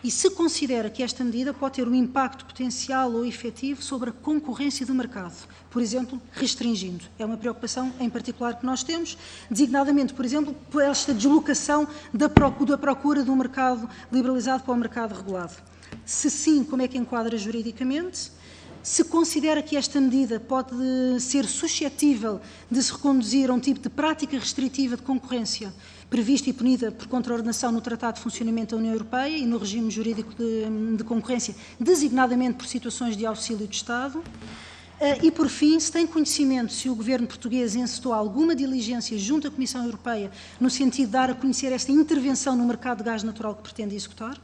E se considera que esta medida pode ter um impacto potencial ou efetivo sobre a concorrência do mercado, por exemplo, restringindo. É uma preocupação em particular que nós temos, designadamente, por exemplo, por esta deslocação da procura do mercado liberalizado para o mercado regulado. Se sim, como é que enquadra juridicamente? Se considera que esta medida pode ser suscetível de se reconduzir a um tipo de prática restritiva de concorrência prevista e punida por contraordenação no Tratado de Funcionamento da União Europeia e no regime jurídico de concorrência, designadamente por situações de auxílio de Estado. E, por fim, se tem conhecimento se o Governo português encetou alguma diligência junto à Comissão Europeia no sentido de dar a conhecer esta intervenção no mercado de gás natural que pretende executar.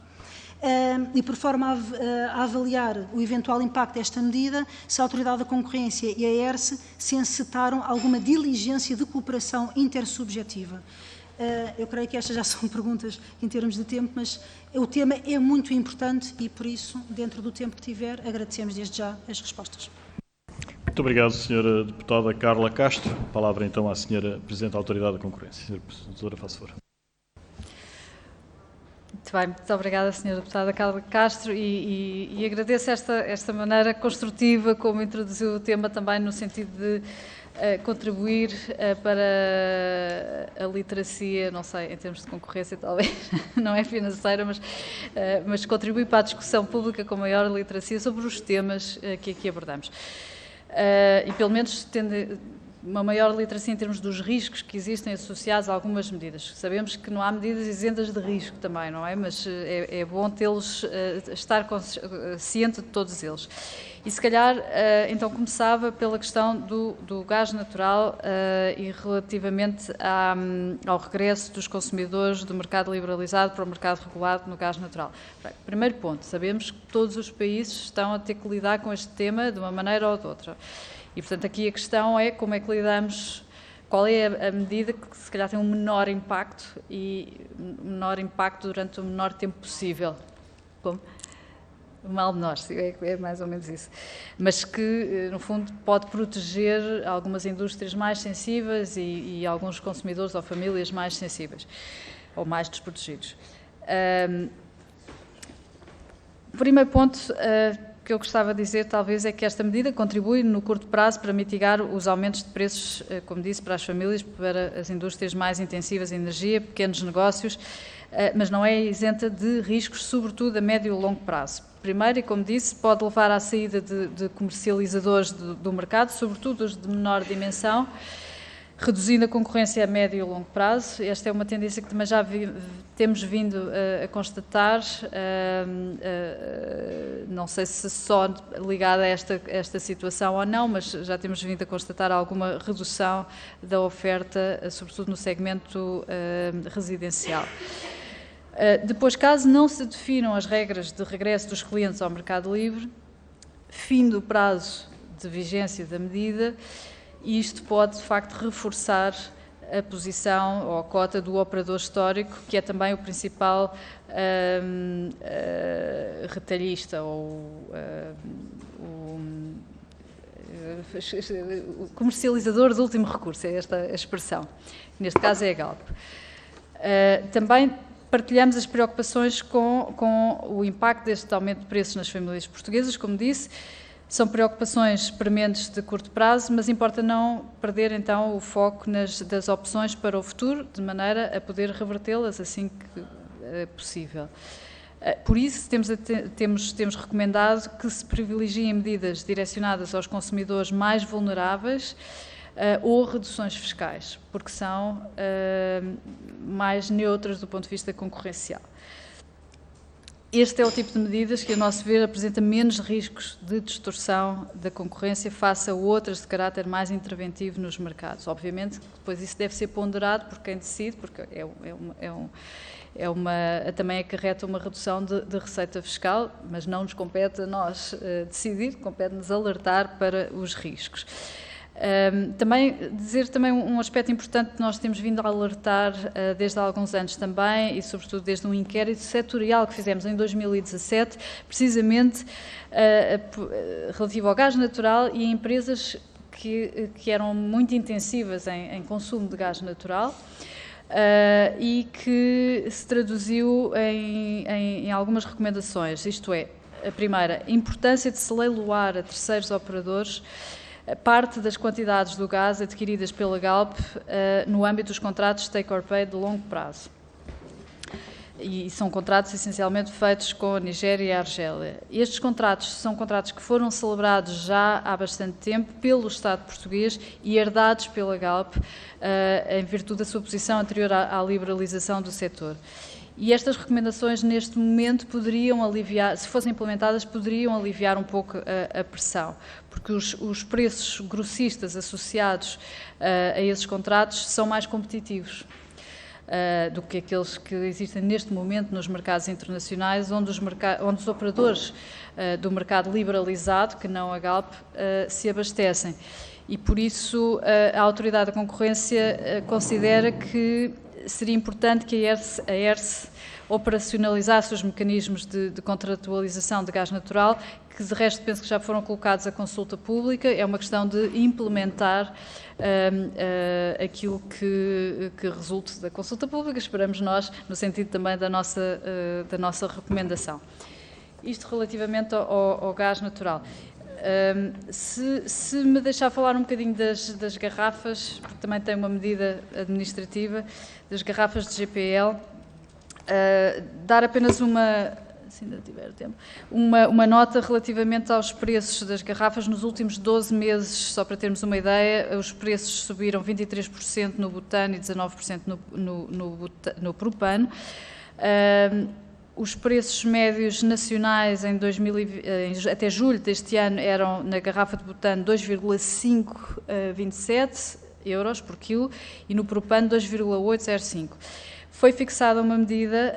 E por forma a avaliar o eventual impacto desta medida, se a Autoridade da Concorrência e a ERSE se encetaram alguma diligência de cooperação intersubjetiva. Eu creio que estas já são perguntas em termos de tempo, mas o tema é muito importante e, por isso, dentro do tempo que tiver, agradecemos desde já as respostas. Muito obrigado, Sra. Deputada Carla Castro. Palavra, então, à Sra. Presidente da Autoridade da Concorrência. Sra. Doutora, faça favor. Muito bem, muito obrigada, Sra. Deputada Carla Castro, e agradeço esta maneira construtiva como introduziu o tema também no sentido de contribuir para a literacia, não sei, em termos de concorrência talvez, não é financeira, mas contribuir para a discussão pública com maior literacia sobre os temas que aqui abordamos. E pelo menos tendo uma maior literacia em termos dos riscos que existem associados a algumas medidas. Sabemos que não há medidas isentas de risco também, não é? Mas é bom tê-los, estar ciente de todos eles. E se calhar, então, começava pela questão do gás natural e relativamente ao regresso dos consumidores do mercado liberalizado para o mercado regulado no gás natural. Primeiro ponto, sabemos que todos os países estão a ter que lidar com este tema de uma maneira ou de outra. E, portanto, aqui a questão é como é que lidamos, qual é a medida que se calhar tem um menor impacto durante o menor tempo possível. Como? O mal menor, é mais ou menos isso. Mas que, no fundo, pode proteger algumas indústrias mais sensíveis e alguns consumidores ou famílias mais sensíveis ou mais desprotegidos. Primeiro ponto que eu gostava de dizer, talvez, é que esta medida contribui no curto prazo para mitigar os aumentos de preços, como disse, para as famílias, para as indústrias mais intensivas em energia, pequenos negócios, mas não é isenta de riscos, sobretudo a médio e longo prazo. Primeiro, e como disse, pode levar à saída de comercializadores do mercado, sobretudo os de menor dimensão, reduzindo a concorrência a médio e longo prazo. Esta é uma tendência que também já temos vindo a constatar, não sei se só ligada a esta situação ou não, mas já temos vindo a constatar alguma redução da oferta, sobretudo no segmento residencial. Depois, caso não se definam as regras de regresso dos clientes ao mercado livre, fim do prazo de vigência da medida, e isto pode, de facto, reforçar a posição ou a cota do operador histórico, que é também o principal retalhista ou o comercializador de último recurso, é esta a expressão. Neste caso é a Galp. Também partilhamos as preocupações com o impacto deste aumento de preços nas famílias portuguesas, como disse. São preocupações prementes de curto prazo, mas importa não perder então o foco das opções para o futuro, de maneira a poder revertê-las assim que possível. Por isso, temos recomendado que se privilegiem medidas direcionadas aos consumidores mais vulneráveis ou reduções fiscais, porque são mais neutras do ponto de vista concorrencial. Este é o tipo de medidas que, a nosso ver, apresenta menos riscos de distorção da concorrência face a outras de caráter mais interventivo nos mercados. Obviamente, depois isso deve ser ponderado por quem decide, porque também acarreta uma redução de receita fiscal, mas não nos compete a nós decidir, compete-nos alertar para os riscos. Dizer também um aspecto importante que nós temos vindo a alertar desde há alguns anos também, e sobretudo desde um inquérito setorial que fizemos em 2017, precisamente relativo ao gás natural e a empresas que eram muito intensivas em consumo de gás natural. E que se traduziu em algumas recomendações, isto é, a primeira, a importância de se leiloar a terceiros operadores parte das quantidades do gás adquiridas pela Galp no âmbito dos contratos take or pay de longo prazo. E são contratos essencialmente feitos com a Nigéria e a Argélia. Estes contratos são contratos que foram celebrados já há bastante tempo pelo Estado português e herdados pela Galp em virtude da sua posição anterior à liberalização do setor. E estas recomendações, neste momento, poderiam aliviar, se fossem implementadas, poderiam aliviar um pouco a pressão, porque os preços grossistas associados a esses contratos são mais competitivos do que aqueles que existem neste momento nos mercados internacionais, onde os operadores do mercado liberalizado, que não a Galp, se abastecem. E, por isso, a Autoridade da Concorrência considera que seria importante que a ERSE operacionalizasse os mecanismos de contratualização de gás natural, que de resto penso que já foram colocados à consulta pública. É uma questão de implementar aquilo que resulte da consulta pública, esperamos nós, no sentido também da nossa recomendação. Isto relativamente ao gás natural. Se me deixar falar um bocadinho das garrafas, porque também tem uma medida administrativa, das garrafas de GPL, dar apenas se ainda tiver tempo, uma nota relativamente aos preços das garrafas. Nos últimos 12 meses, só para termos uma ideia, os preços subiram 23% no butano e 19% no propano. Os preços médios nacionais até julho deste ano eram, na garrafa de butano, 2,527 euros por quilo e no propano 2,805. Foi fixada uma medida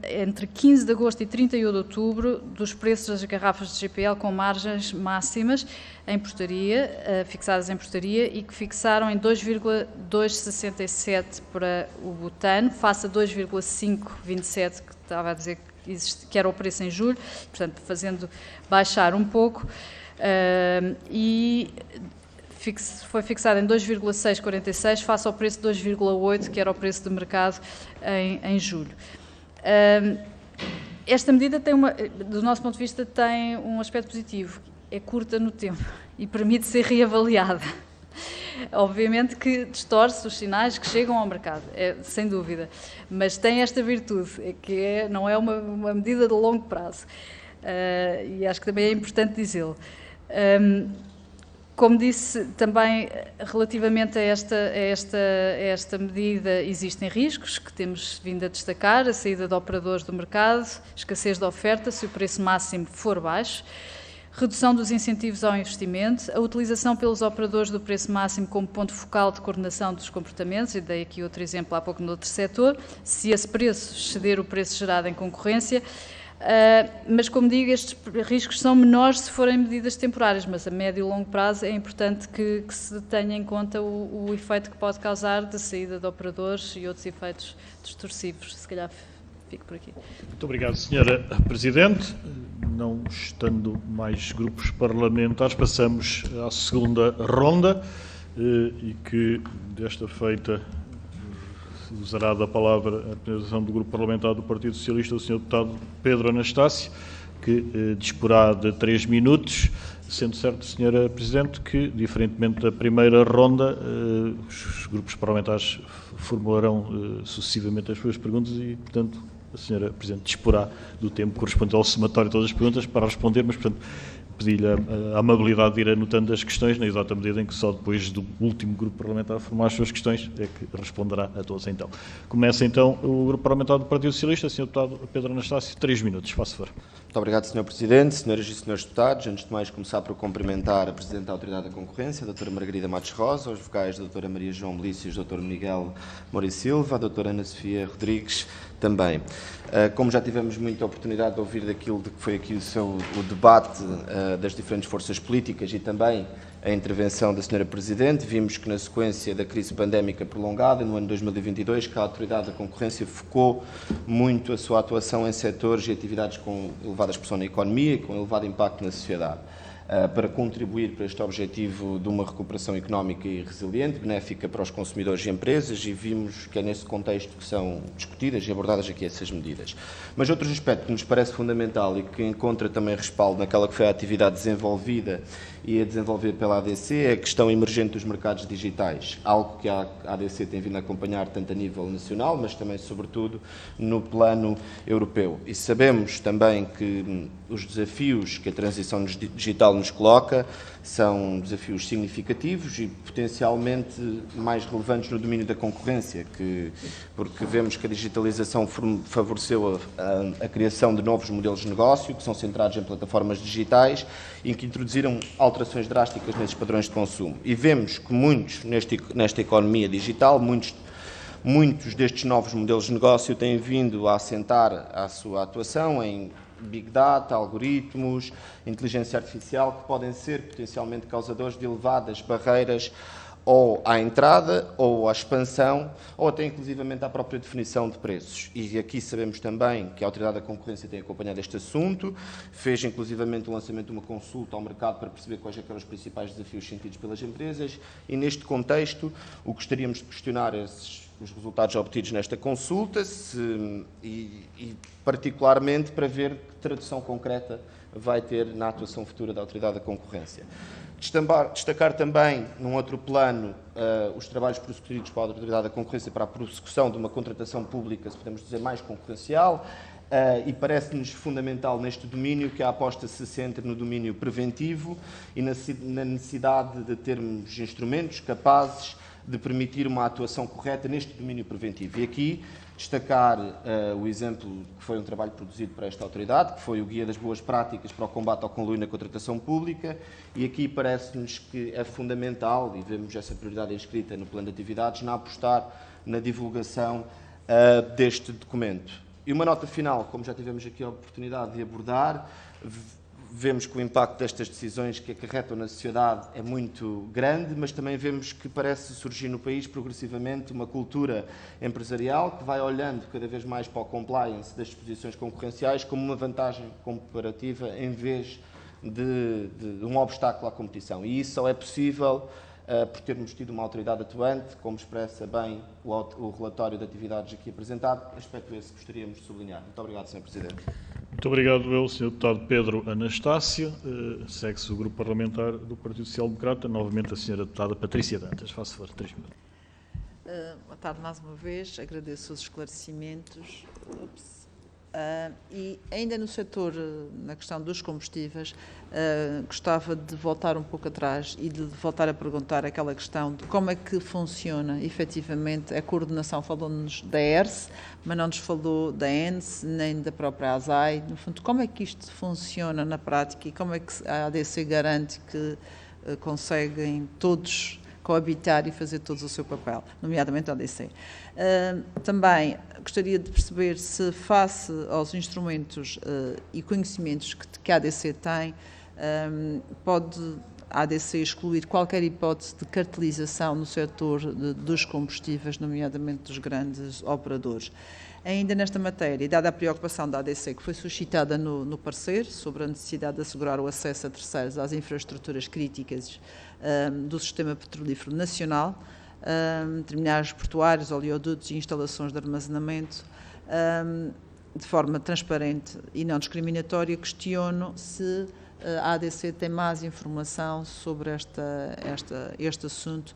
entre 15 de agosto e 31 de outubro dos preços das garrafas de GPL com margens máximas em portaria, fixadas em portaria, e que fixaram em 2,267 para o butano, face a 2,527 que estava a dizer que era o preço em julho, portanto, fazendo baixar um pouco, e foi fixado em 2,646 face ao preço de 2,8, que era o preço de mercado em julho. Esta medida do nosso ponto de vista, tem um aspecto positivo, é curta no tempo e permite ser reavaliada. Obviamente que distorce os sinais que chegam ao mercado, sem dúvida, mas tem esta virtude, não é uma medida de longo prazo, e acho que também é importante dizê-lo. Como disse, também relativamente a esta medida existem riscos que temos vindo a destacar: a saída de operadores do mercado, escassez de oferta se o preço máximo for baixo, redução dos incentivos ao investimento, a utilização pelos operadores do preço máximo como ponto focal de coordenação dos comportamentos, e dei aqui outro exemplo há pouco no outro setor, se esse preço exceder o preço gerado em concorrência, Mas, como digo, estes riscos são menores se forem medidas temporárias, mas a médio e longo prazo é importante que se tenha em conta o efeito que pode causar da saída de operadores e outros efeitos distorcivos. Se calhar fico por aqui. Muito obrigado, Sra. Presidente. Não estando mais grupos parlamentares, passamos à segunda ronda e que, desta feita, usará da palavra a representação do Grupo Parlamentar do Partido Socialista, o Sr. Deputado Pedro Anastácio, que disporá de 3 minutos, sendo certo, Sra. Presidente, que, diferentemente da primeira ronda, os grupos parlamentares formularão sucessivamente as suas perguntas e, portanto, a Sra. Presidente disporá do tempo correspondente ao somatório de todas as perguntas para responder, mas, portanto, pedi-lhe a amabilidade de ir anotando as questões, na exata medida em que só depois do último grupo parlamentar formar as suas questões é que responderá a todos. Então, começa então o grupo parlamentar do Partido Socialista, Sr. Deputado Pedro Anastácio, 3 minutos, faça favor. Muito obrigado, Sr. Presidente, senhoras e senhores deputados. Antes de mais, começar por cumprimentar a Presidente da Autoridade da Concorrência, a Dra. Margarida Matos Rosa, os vocais da Dra. Maria João Melícios, Dr. Miguel Moura Silva, a Dra. Ana Sofia Rodrigues também. Como já tivemos muita oportunidade de ouvir daquilo de que foi aqui o debate das diferentes forças políticas e também a intervenção da Sra. Presidente, vimos que na sequência da crise pandémica prolongada, no ano 2022, que a Autoridade da Concorrência focou muito a sua atuação em setores e atividades com elevada expressão na economia e com elevado impacto na sociedade, para contribuir para este objetivo de uma recuperação económica e resiliente, benéfica para os consumidores e empresas, e vimos que é nesse contexto que são discutidas e abordadas aqui essas medidas. Mas outro aspecto que nos parece fundamental e que encontra também respaldo naquela que foi a atividade desenvolvida e a desenvolver pela ADC é a questão emergente dos mercados digitais, algo que a ADC tem vindo a acompanhar tanto a nível nacional, mas também, sobretudo, no plano europeu. E sabemos também que os desafios que a transição digital nos coloca são desafios significativos e potencialmente mais relevantes no domínio da concorrência, porque vemos que a digitalização favoreceu a criação de novos modelos de negócio que são centrados em plataformas digitais e que introduziram alterações drásticas nesses padrões de consumo. E vemos que muitos, nesta economia digital, muitos destes novos modelos de negócio têm vindo a assentar a sua atuação em Big Data, algoritmos, inteligência artificial, que podem ser potencialmente causadores de elevadas barreiras ou à entrada, ou à expansão, ou até inclusivamente à própria definição de preços. E aqui sabemos também que a Autoridade da Concorrência tem acompanhado este assunto, fez inclusivamente o lançamento de uma consulta ao mercado para perceber quais eram os principais desafios sentidos pelas empresas, e neste contexto o que gostaríamos de questionar é os resultados obtidos nesta consulta e particularmente para ver que tradução concreta vai ter na atuação futura da Autoridade da Concorrência. Destacar também, num outro plano, os trabalhos prosseguidos pela Autoridade da Concorrência para a prossecução de uma contratação pública, se podemos dizer, mais concorrencial, e parece-nos fundamental neste domínio que a aposta se centre no domínio preventivo e na necessidade de termos instrumentos capazes de permitir uma atuação correta neste domínio preventivo. E aqui destacar o exemplo que foi um trabalho produzido por esta autoridade, que foi o Guia das Boas Práticas para o Combate ao Conluio na Contratação Pública, e aqui parece-nos que é fundamental, e vemos essa prioridade inscrita no plano de atividades, na apostar na divulgação deste documento. E uma nota final, como já tivemos aqui a oportunidade de abordar, vemos que o impacto destas decisões que acarretam na sociedade é muito grande, mas também vemos que parece surgir no país progressivamente uma cultura empresarial que vai olhando cada vez mais para o compliance das disposições concorrenciais como uma vantagem comparativa em vez de um obstáculo à competição. E isso só é possível por termos tido uma autoridade atuante, como expressa bem o relatório de atividades aqui apresentado, aspecto esse que gostaríamos de sublinhar. Muito obrigado, Sr. Presidente. Muito obrigado, eu, Sr. Deputado Pedro Anastácio. Segue-se o Grupo Parlamentar do Partido Social Democrata, novamente a Sra. Deputada Patrícia Dantas. Faça favor, 3 minutos. Boa tarde mais uma vez, agradeço os esclarecimentos. E ainda no setor, na questão dos combustíveis, gostava de voltar um pouco atrás e de voltar a perguntar aquela questão de como é que funciona efetivamente a coordenação. Falou-nos da ERSE, mas não nos falou da ENSE, nem da própria ASAI. No fundo, como é que isto funciona na prática e como é que a ADC garante que conseguem todos coabitar e fazer todos o seu papel, nomeadamente a ADC. Também gostaria de perceber se, face aos instrumentos e conhecimentos que a ADC tem, pode a ADC excluir qualquer hipótese de cartelização no setor dos combustíveis, nomeadamente dos grandes operadores. Ainda nesta matéria, e dada a preocupação da ADC que foi suscitada no parecer sobre a necessidade de assegurar o acesso a terceiros às infraestruturas críticas do sistema petrolífero nacional, terminais portuários, oleodutos e instalações de armazenamento, de forma transparente e não discriminatória, questiono se a ADC tem mais informação sobre este assunto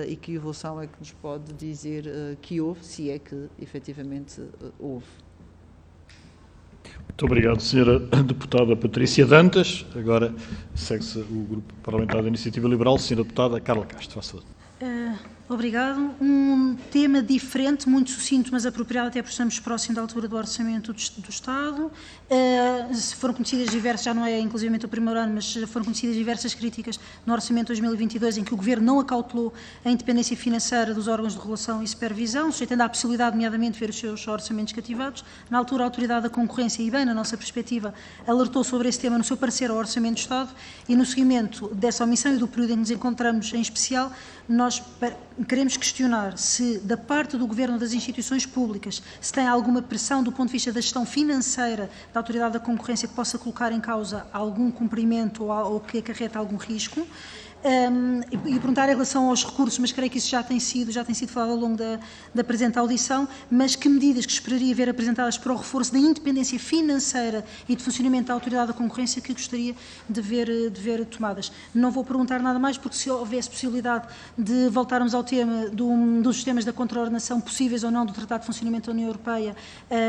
e que evolução é que nos pode dizer que houve, se é que efetivamente houve. Muito obrigado, Sra. Deputada Patrícia Dantas. Agora segue-se o Grupo Parlamentar da Iniciativa Liberal, Sra. Deputada Carla Castro. Faça favor. Obrigado. Um tema diferente, muito sucinto, mas apropriado, até porque estamos próximo da altura do orçamento do Estado. Foram conhecidas diversas, já não é inclusivamente o primeiro ano, mas foram conhecidas diversas críticas no orçamento de 2022, em que o Governo não acautelou a independência financeira dos órgãos de regulação e supervisão, sujeitando à possibilidade, nomeadamente, de ver os seus orçamentos cativados. Na altura, a Autoridade da Concorrência, e bem, na nossa perspectiva, alertou sobre esse tema no seu parecer ao Orçamento do Estado, e no seguimento dessa omissão e do período em que nos encontramos em especial, nós queremos questionar se, da parte do Governo, das instituições públicas, se tem alguma pressão do ponto de vista da gestão financeira da Autoridade da Concorrência que possa colocar em causa algum cumprimento ou que acarreta algum risco. E perguntar em relação aos recursos, mas creio que isso já tem sido falado ao longo da presente audição, mas que medidas que esperaria ver apresentadas para o reforço da independência financeira e de funcionamento da Autoridade da Concorrência que gostaria de ver tomadas. Não vou perguntar nada mais, porque se houvesse possibilidade de voltarmos ao tema dos sistemas da contraordenação possíveis ou não do Tratado de Funcionamento da União Europeia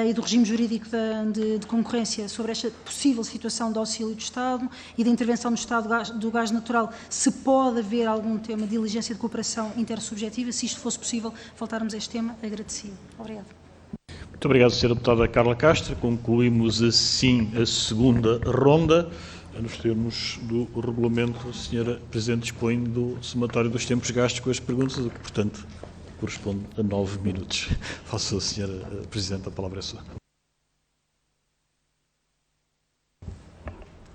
e do regime jurídico de concorrência sobre esta possível situação de auxílio do Estado e da intervenção do Estado do gás natural, se pode haver algum tema de diligência de cooperação intersubjetiva, se isto fosse possível, voltarmos a este tema, agradecido. Obrigado. Muito obrigado, Sra. Deputada Carla Castro. Concluímos assim a segunda ronda. Nos termos do regulamento, a Sra. Presidente dispõe do somatório dos tempos gastos com as perguntas, o que, portanto, corresponde a 9 minutos. Faço a Sra. Presidente, a palavra é sua.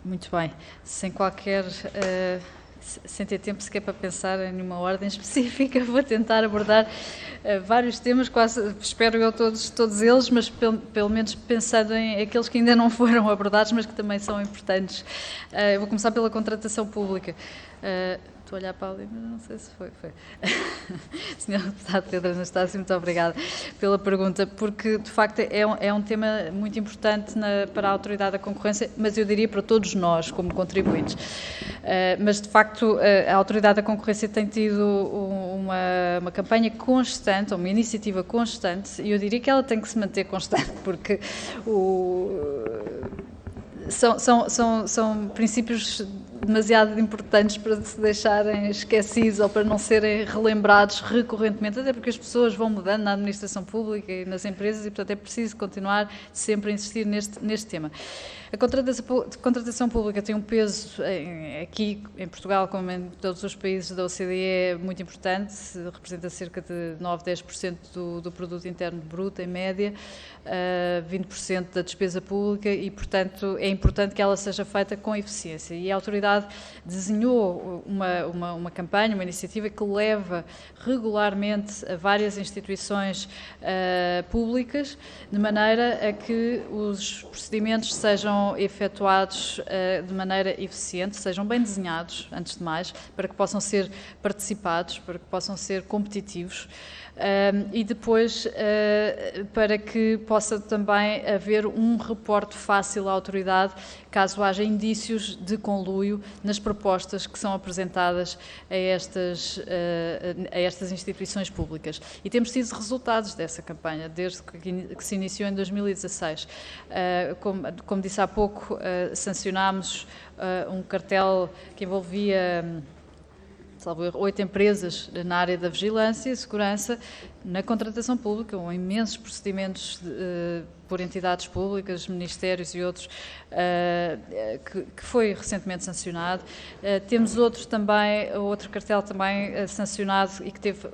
Muito bem. Sem qualquer... sem ter tempo sequer para pensar em nenhuma ordem específica, vou tentar abordar vários temas, quase, espero eu todos eles, mas pelo menos pensando em aqueles que ainda não foram abordados, mas que também são importantes. Eu vou começar pela contratação pública. Estou a olhar para ali, mas não sei se foi. Sr. Deputado Pedro Anastácio, muito obrigada pela pergunta, porque de facto é um tema muito importante para a Autoridade da Concorrência, mas eu diria para todos nós, como contribuintes. Mas de facto a Autoridade da Concorrência tem tido uma campanha constante, uma iniciativa constante, e eu diria que ela tem que se manter constante, porque são princípios demasiado importantes para se deixarem esquecidos ou para não serem relembrados recorrentemente, até porque as pessoas vão mudando na administração pública e nas empresas e, portanto, é preciso continuar sempre a insistir neste tema. A contratação pública tem um peso aqui em Portugal, como em todos os países da OCDE, muito importante, representa cerca de 9-10% do produto interno bruto, em média, 20% da despesa pública e, portanto, é importante que ela seja feita com eficiência. E a autoridade desenhou uma campanha, uma iniciativa que leva regularmente a várias instituições públicas, de maneira a que os procedimentos sejam efetuados de maneira eficiente, sejam bem desenhados, antes de mais, para que possam ser participados, para que possam ser competitivos. E depois para que possa também haver um reporte fácil à autoridade caso haja indícios de conluio nas propostas que são apresentadas a estas instituições públicas. E temos tido resultados dessa campanha, desde que se iniciou em 2016. Como disse há pouco, sancionámos um cartel que envolvia 8 empresas na área da vigilância e segurança na contratação pública, ou imensos procedimentos por entidades públicas, ministérios e outros, que foi recentemente sancionado. Temos outro cartel também sancionado e que teve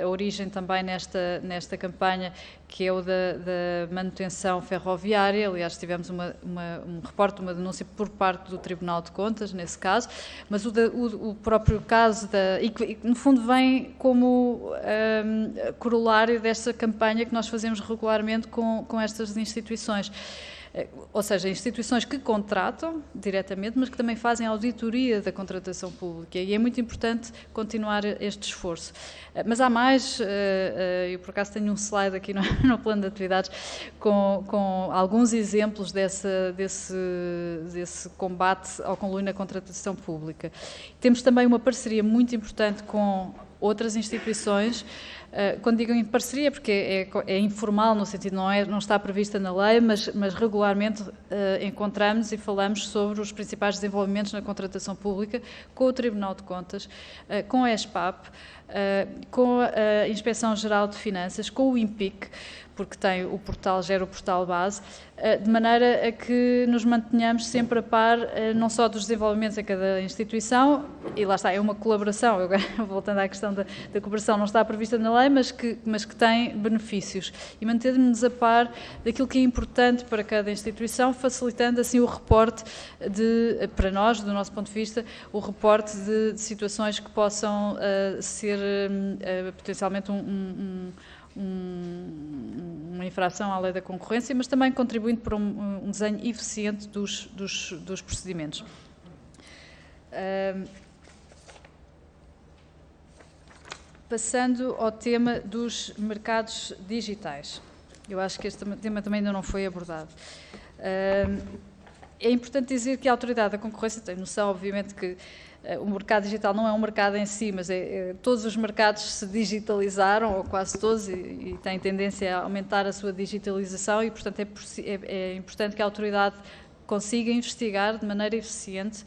a origem também nesta campanha, que é o da manutenção ferroviária. Aliás, tivemos um reporte, uma denúncia por parte do Tribunal de Contas, nesse caso, mas o próprio caso, e que no fundo vem como corolário desta campanha que nós fazemos regularmente com estas instituições. Ou seja, instituições que contratam diretamente, mas que também fazem auditoria da contratação pública, e é muito importante continuar este esforço. Mas há mais, eu por acaso tenho um slide aqui no plano de atividades com alguns exemplos desse combate ao conluio na contratação pública. Temos também uma parceria muito importante com outras instituições. Quando digo em parceria, porque é informal, no sentido não está prevista na lei, mas regularmente encontramos e falamos sobre os principais desenvolvimentos na contratação pública com o Tribunal de Contas, com a ESPAP, com a Inspeção-Geral de Finanças, com o INPIC, porque gera o portal base, de maneira a que nos mantenhamos sempre a par, não só dos desenvolvimentos em cada instituição, e lá está, é uma colaboração, agora voltando à questão da cooperação, não está prevista na lei, mas que tem benefícios, e manter-nos a par daquilo que é importante para cada instituição, facilitando assim o reporte para nós, do nosso ponto de vista, o reporte de situações que possam ser potencialmente uma infração à lei da concorrência, mas também contribuindo para um desenho eficiente dos procedimentos. Passando ao tema dos mercados digitais. Eu acho que este tema também ainda não foi abordado. É importante dizer que a Autoridade da Concorrência tem noção, obviamente, que o mercado digital não é um mercado em si, mas todos os mercados se digitalizaram, ou quase todos, e têm tendência a aumentar a sua digitalização, e, portanto, é importante que a Autoridade consiga investigar de maneira eficiente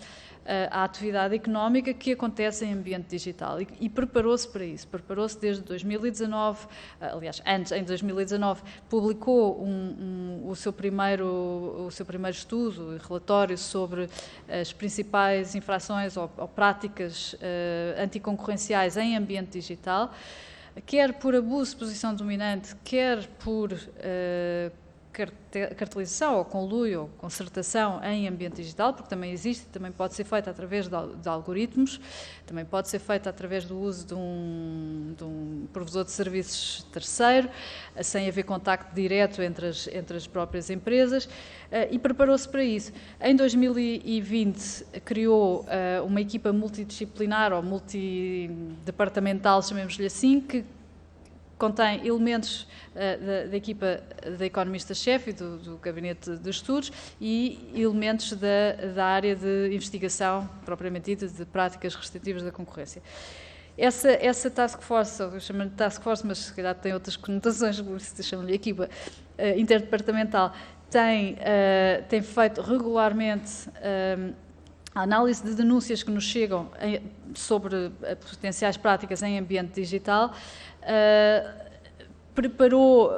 a atividade económica que acontece em ambiente digital, e preparou-se para isso, preparou-se desde 2019, aliás, antes, em 2019, publicou o seu primeiro estudo e relatório sobre as principais infrações ou práticas anticoncorrenciais em ambiente digital, quer por abuso de posição dominante, quer por cartelização ou conluio ou concertação em ambiente digital, porque também existe, também pode ser feita através de algoritmos, também pode ser feita através do uso de um provedor de serviços terceiro, sem haver contacto direto entre as próprias empresas, e preparou-se para isso. Em 2020 criou uma equipa multidisciplinar ou multidepartamental, chamemos-lhe assim, que contém elementos da equipa da economista-chefe e do gabinete de estudos e elementos da área de investigação, propriamente dita, de práticas restritivas da concorrência. Essa task force, eu chamo-lhe task force, mas se calhar tem outras conotações, por isso chamo-lhe equipa interdepartamental, tem feito regularmente a análise de denúncias que nos chegam sobre potenciais práticas em ambiente digital. Preparou,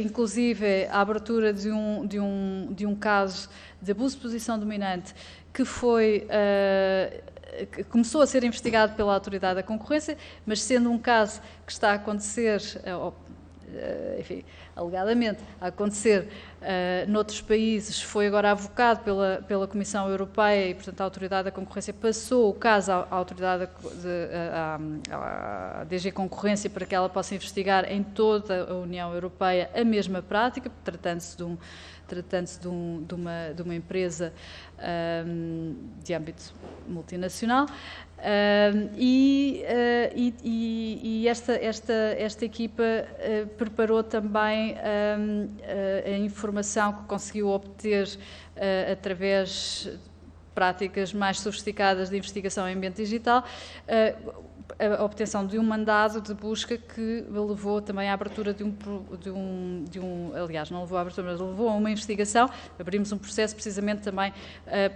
inclusive, a abertura de um caso de abuso de posição dominante que começou a ser investigado pela Autoridade da Concorrência, mas sendo um caso que está a acontecer, enfim, alegadamente a acontecer noutros países, foi agora avocado pela Comissão Europeia e, portanto, a Autoridade da Concorrência passou o caso à Autoridade à DG Concorrência para que ela possa investigar em toda a União Europeia a mesma prática, tratando-se de uma empresa de âmbito multinacional. Esta equipa preparou também a informação que conseguiu obter através de práticas mais sofisticadas de investigação em ambiente digital, a obtenção de um mandado de busca que levou também à abertura aliás, não levou à abertura, mas levou a uma investigação. Abrimos um processo precisamente também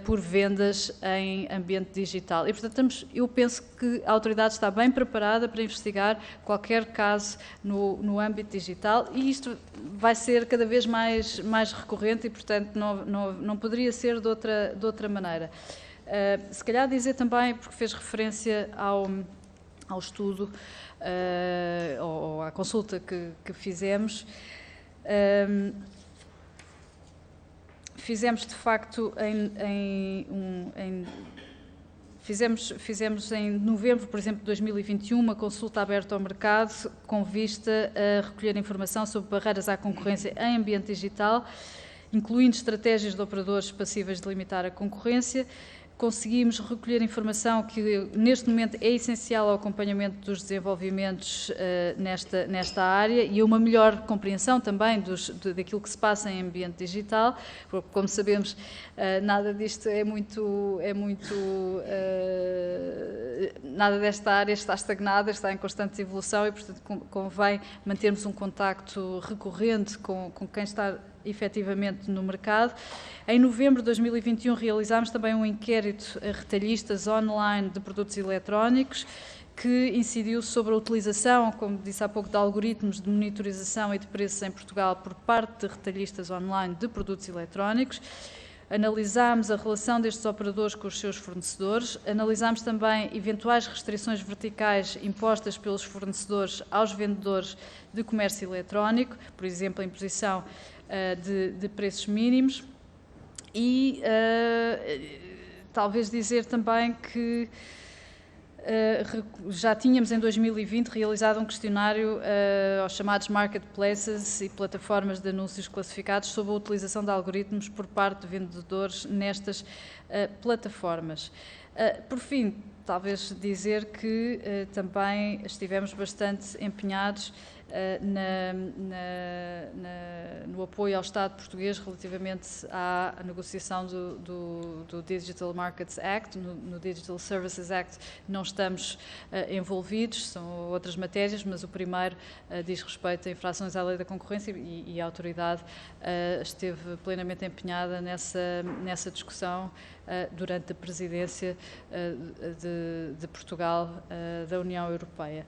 por vendas em ambiente digital. E, portanto, eu penso que a autoridade está bem preparada para investigar qualquer caso no âmbito digital, e isto vai ser cada vez mais recorrente e, portanto, não poderia ser de outra maneira. Se calhar dizer também, porque fez referência ao estudo ou à consulta que fizemos, fizemos de facto fizemos em novembro, por exemplo, de 2021, uma consulta aberta ao mercado com vista a recolher informação sobre barreiras à concorrência em ambiente digital, incluindo estratégias de operadores passíveis de limitar a concorrência. Conseguimos recolher informação que, neste momento, é essencial ao acompanhamento dos desenvolvimentos nesta área e a uma melhor compreensão também daquilo que se passa em ambiente digital, porque, como sabemos, nada disto nada desta área está estagnada, está em constante evolução e, portanto, convém mantermos um contacto recorrente com quem está efetivamente no mercado. Em novembro de 2021 realizámos também um inquérito a retalhistas online de produtos eletrónicos que incidiu sobre a utilização, como disse há pouco, de algoritmos de monitorização e de preços em Portugal por parte de retalhistas online de produtos eletrónicos. Analisámos a relação destes operadores com os seus fornecedores, analisámos também eventuais restrições verticais impostas pelos fornecedores aos vendedores de comércio eletrónico, por exemplo, a imposição de preços mínimos, e talvez dizer também que já tínhamos em 2020 realizado um questionário aos chamados marketplaces e plataformas de anúncios classificados sobre a utilização de algoritmos por parte de vendedores nestas plataformas. Por fim, talvez dizer que também estivemos bastante empenhados no apoio ao Estado português relativamente à negociação do Digital Markets Act. No Digital Services Act não estamos envolvidos, são outras matérias, mas o primeiro diz respeito a infrações à lei da concorrência e a autoridade esteve plenamente empenhada nessa discussão durante a presidência de Portugal da União Europeia.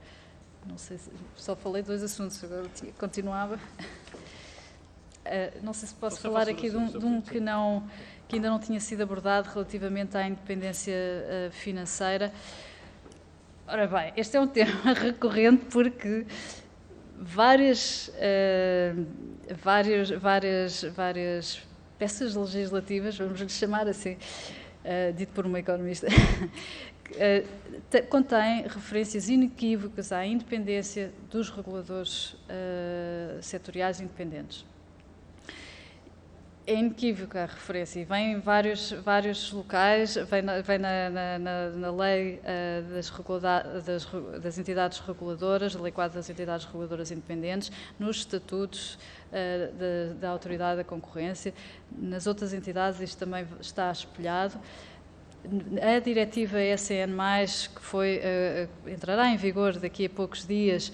Não sei se só falei de 2 assuntos, agora continuava. Não sei se posso falar aqui de um que ainda não tinha sido abordado relativamente à independência financeira. Ora bem, este é um tema recorrente porque várias peças legislativas, vamos lhe chamar assim, dito por uma economista, contém referências inequívocas à independência dos reguladores setoriais independentes. É inequívoca a referência e vem em vários locais, vem na lei das entidades reguladoras, a lei 4 das entidades reguladoras independentes, nos estatutos da Autoridade da Concorrência, nas outras entidades isto também está espelhado. A diretiva ECN+, que entrará em vigor daqui a poucos dias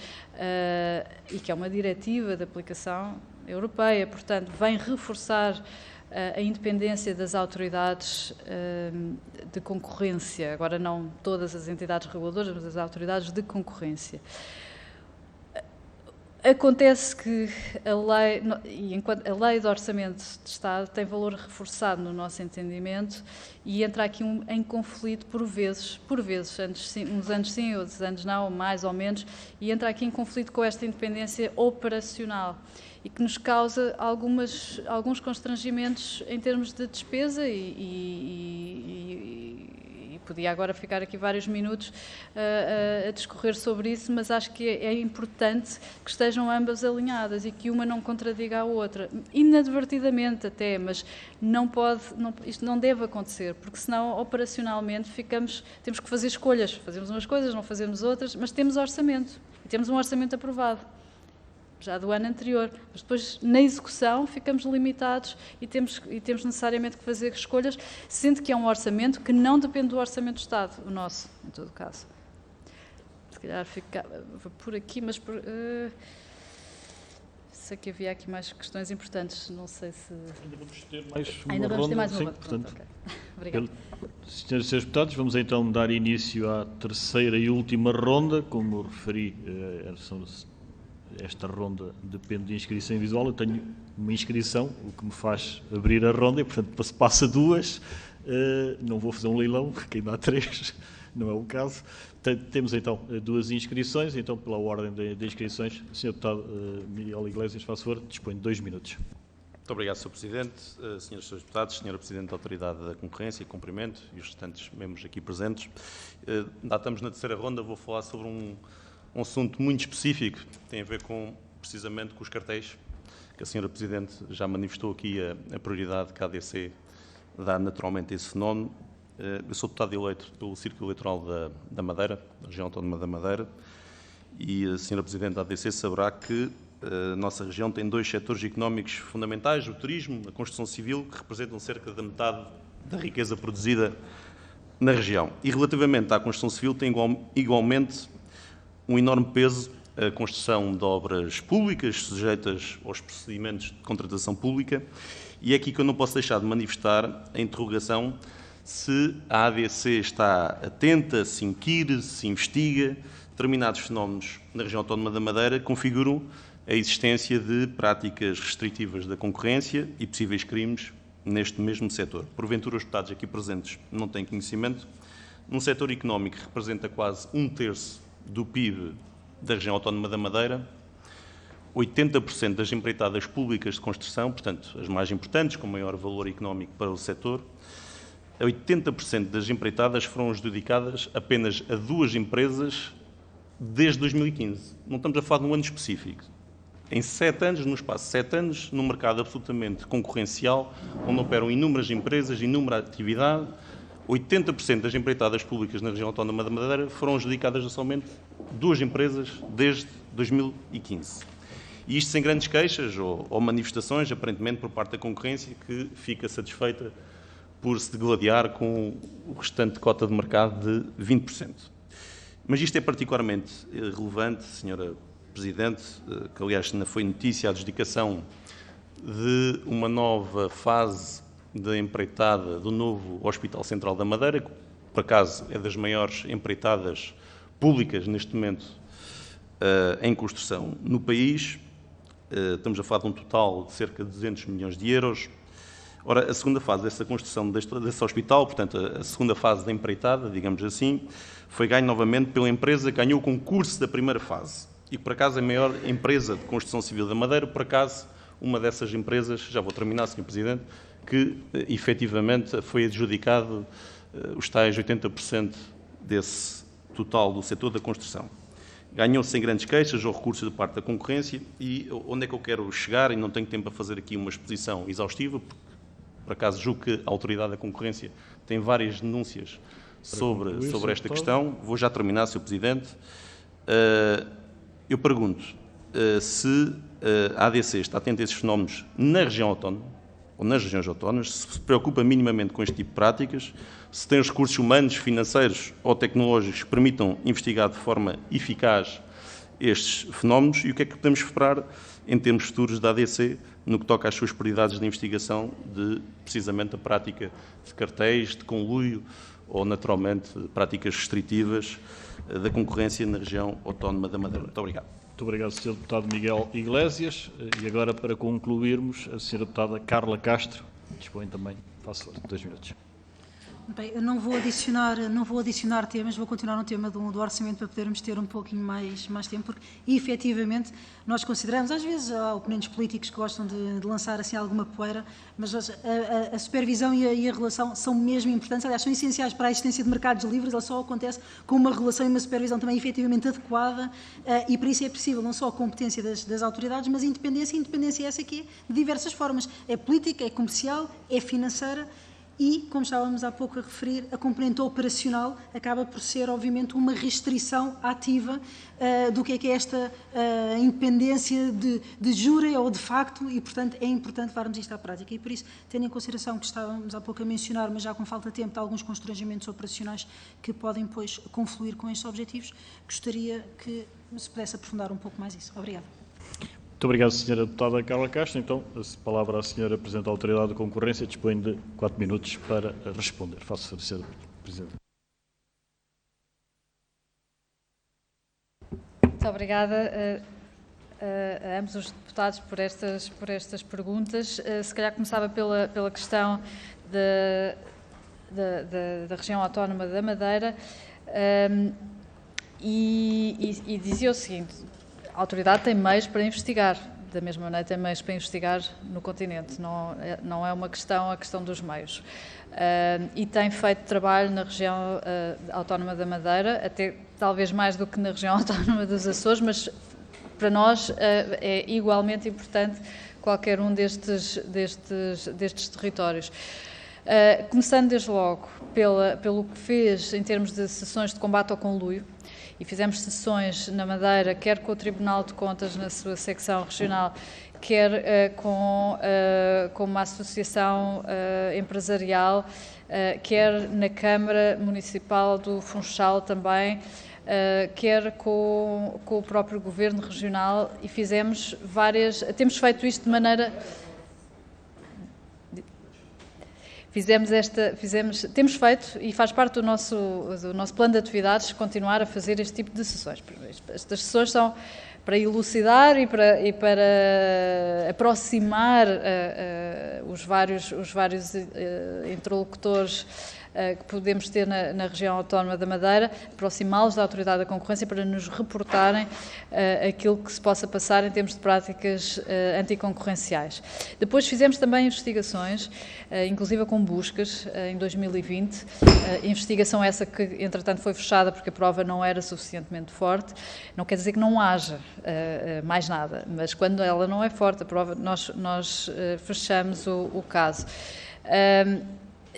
e que é uma diretiva de aplicação europeia, portanto, vem reforçar a independência das autoridades de concorrência, agora não todas as entidades reguladoras, mas as autoridades de concorrência. Acontece que a lei do Orçamento de Estado tem valor reforçado no nosso entendimento e entra aqui em conflito por vezes, uns anos sim, outros anos não, mais ou menos, e entra aqui em conflito com esta independência operacional e que nos causa alguns constrangimentos em termos de despesa e podia agora ficar aqui vários minutos a discorrer sobre isso, mas acho que é importante que estejam ambas alinhadas e que uma não contradiga a outra, inadvertidamente até, mas isto não deve acontecer, porque senão operacionalmente temos que fazer escolhas, fazemos umas coisas, não fazemos outras, mas temos orçamento, e temos um orçamento aprovado, já do ano anterior, mas depois na execução ficamos limitados e temos necessariamente que fazer escolhas, sendo que é um orçamento que não depende do orçamento do Estado, o nosso, em todo caso. se calhar ficava por aqui, mas sei que havia aqui mais questões importantes, não sei se... Ainda vamos ter mais uma Ainda vamos ter mais uma sim, ronda. portanto, Ok. Obrigada. Senhoras e senhores deputados, vamos então dar início à terceira e última ronda. Como eu referi, esta ronda depende de inscrição individual. Eu tenho uma inscrição, o que me faz abrir a ronda, e portanto se passa duas. Não vou fazer um leilão, que ainda há três, não é o caso. Temos então duas inscrições, então pela ordem de inscrições, o Sr. Deputado Miguel Iglesias, faz favor, dispõe de 2 minutos. Muito obrigado, Sr. Presidente, Senhoras e Srs. Deputados, Sra. Presidente da Autoridade da Concorrência, cumprimento, e os restantes membros aqui presentes. Já estamos na terceira ronda, vou falar sobre um assunto muito específico, que tem a ver precisamente com os cartéis, que a Sra. Presidente já manifestou aqui a prioridade que a ADC dá naturalmente a esse fenómeno. Eu sou deputado eleito pelo Círculo Eleitoral da Madeira, da região autónoma da Madeira, e a Sra. Presidente da ADC saberá que a nossa região tem dois setores económicos fundamentais, o turismo, a construção civil, que representam cerca da metade da riqueza produzida na região. E relativamente à construção civil tem igualmente um enorme peso a construção de obras públicas sujeitas aos procedimentos de contratação pública, e é aqui que eu não posso deixar de manifestar a interrogação se a ADC está atenta, se inquire, se investiga determinados fenómenos na região autónoma da Madeira que configuram a existência de práticas restritivas da concorrência e possíveis crimes neste mesmo setor. Porventura, os deputados aqui presentes não têm conhecimento. Num setor económico que representa quase 1/3 do PIB da região autónoma da Madeira, 80% das empreitadas públicas de construção, portanto, as mais importantes, com maior valor económico para o setor, 80% das empreitadas foram adjudicadas apenas a 2 empresas desde 2015. Não estamos a falar de um ano específico. Em 7 anos, no espaço de 7 anos, num mercado absolutamente concorrencial, onde operam inúmeras empresas, inúmera atividade, 80% das empreitadas públicas na região autónoma da Madeira foram adjudicadas a somente 2 empresas desde 2015. E isto sem grandes queixas ou manifestações, aparentemente, por parte da concorrência, que fica satisfeita por se degladiar com o restante cota de mercado de 20%. Mas isto é particularmente relevante, Sra. Presidente, que aliás ainda foi notícia a adjudicação de uma nova fase da empreitada do novo Hospital Central da Madeira, que por acaso é das maiores empreitadas públicas neste momento em construção no país. Estamos a falar de um total de cerca de 200 milhões de euros. Ora, a segunda fase dessa construção desse hospital, portanto, a segunda fase da empreitada, digamos assim, foi ganho novamente pela empresa que ganhou o concurso da primeira fase. E, por acaso, a maior empresa de construção civil da Madeira, por acaso, uma dessas empresas, já vou terminar, Sr. Presidente, que efetivamente foi adjudicado os tais 80% desse total do setor da construção. Ganhou sem grandes queixas ou recursos da parte da concorrência, e onde é que eu quero chegar, e não tenho tempo para fazer aqui uma exposição exaustiva, porque, por acaso, julgo que a Autoridade da Concorrência tem várias denúncias sobre esta questão. Vou já terminar, Sr. Presidente. Eu pergunto se a ADC está atenta a esses fenómenos na região autónoma, ou nas regiões autónomas, se preocupa minimamente com este tipo de práticas, se tem os recursos humanos, financeiros ou tecnológicos que permitam investigar de forma eficaz estes fenómenos, e o que é que podemos esperar em termos futuros da ADC no que toca às suas prioridades de investigação de, precisamente, a prática de cartéis, de conluio ou, naturalmente, práticas restritivas da concorrência na região autónoma da Madeira. Muito obrigado. Muito obrigado, Sr. Deputado Miguel Iglesias. E agora, para concluirmos, a Sra. Deputada Carla Castro dispõe também, faço 2 minutos. Bem, eu não vou adicionar temas, vou continuar no tema do orçamento para podermos ter um pouquinho mais tempo, porque efetivamente nós consideramos, às vezes há oponentes políticos que gostam de lançar assim alguma poeira, mas a supervisão e a relação são mesmo importantes, aliás, são essenciais para a existência de mercados livres. Ela só acontece com uma relação e uma supervisão também efetivamente adequada, e para isso é possível não só a competência das autoridades, mas a independência essa que é de diversas formas. É política, é comercial, é financeira. e, como estávamos há pouco a referir, a componente operacional acaba por ser, obviamente, uma restrição ativa do que é esta independência de jure ou de facto, e, portanto, é importante levarmos isto à prática. E, por isso, tendo em consideração que estávamos há pouco a mencionar, mas já com falta de tempo, de alguns constrangimentos operacionais que podem, depois, confluir com estes objetivos, gostaria que se pudesse aprofundar um pouco mais isso. Obrigada. Muito obrigado, Sra. Deputada Carla Castro. Então, a palavra à Sra. Presidente da Autoridade de Concorrência, dispõe de 4 minutos para responder. Faço, Sra. Presidente. Muito obrigada a ambos os deputados por estas perguntas. Se calhar começava pela questão da região autónoma da Madeira e dizia o seguinte: a autoridade tem meios para investigar, da mesma maneira tem meios para investigar no continente, não é uma questão a questão dos meios. E tem feito trabalho na região autónoma da Madeira, até talvez mais do que na região autónoma dos Açores, mas para nós é igualmente importante qualquer um destes territórios. Começando desde logo pelo que fez em termos de sessões de combate ao conluio, e fizemos sessões na Madeira, quer com o Tribunal de Contas na sua secção regional, quer com uma associação empresarial, quer na Câmara Municipal do Funchal também, quer com o próprio Governo Regional, e fizemos temos feito isto de maneira... Temos feito, e faz parte do nosso plano de atividades, continuar a fazer este tipo de sessões. Estas sessões são para elucidar e para aproximar os vários interlocutores que podemos ter na região autónoma da Madeira, aproximá-los da Autoridade da Concorrência para nos reportarem aquilo que se possa passar em termos de práticas anticoncorrenciais. Depois fizemos também investigações, inclusive com buscas, em 2020, investigação essa que, entretanto, foi fechada porque a prova não era suficientemente forte. Não quer dizer que não haja mais nada, mas quando ela não é forte, a prova, nós fechamos o caso.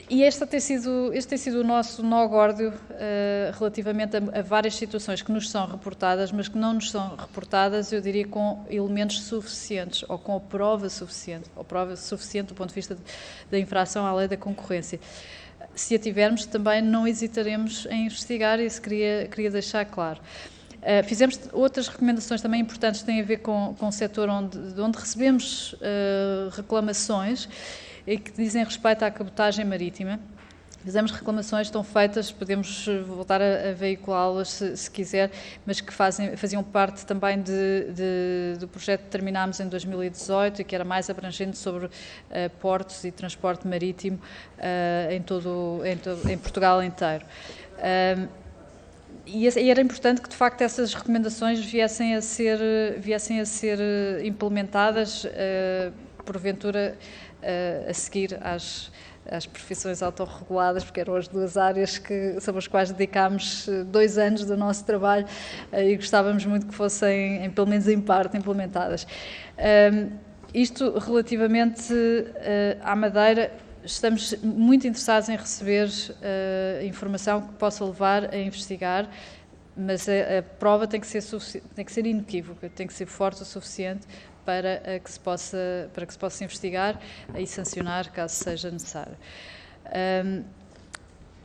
E este tem sido o nosso nó górdio relativamente a várias situações que nos são reportadas, mas que não nos são reportadas, eu diria, com elementos suficientes ou com a prova suficiente do ponto de vista da infração à lei da concorrência. Se a tivermos, também não hesitaremos em investigar, e isso queria deixar claro. Fizemos outras recomendações também importantes que têm a ver com o setor onde recebemos reclamações e que dizem respeito à cabotagem marítima. Fizemos reclamações, estão feitas, podemos voltar a veiculá-las se quiser, mas que faziam parte também do projeto que terminámos em 2018 e que era mais abrangente sobre portos e transporte marítimo em Portugal inteiro. E era importante que, de facto, essas recomendações viessem a ser implementadas, porventura, a seguir às profissões autorreguladas, porque eram as duas áreas sobre as quais dedicámos 2 anos do nosso trabalho e gostávamos muito que fossem, pelo menos em parte, implementadas. Isto relativamente à Madeira, estamos muito interessados em receber informação que possa levar a investigar, mas a prova tem que ser inequívoca, tem que ser forte o suficiente para que se possa investigar e sancionar caso seja necessário.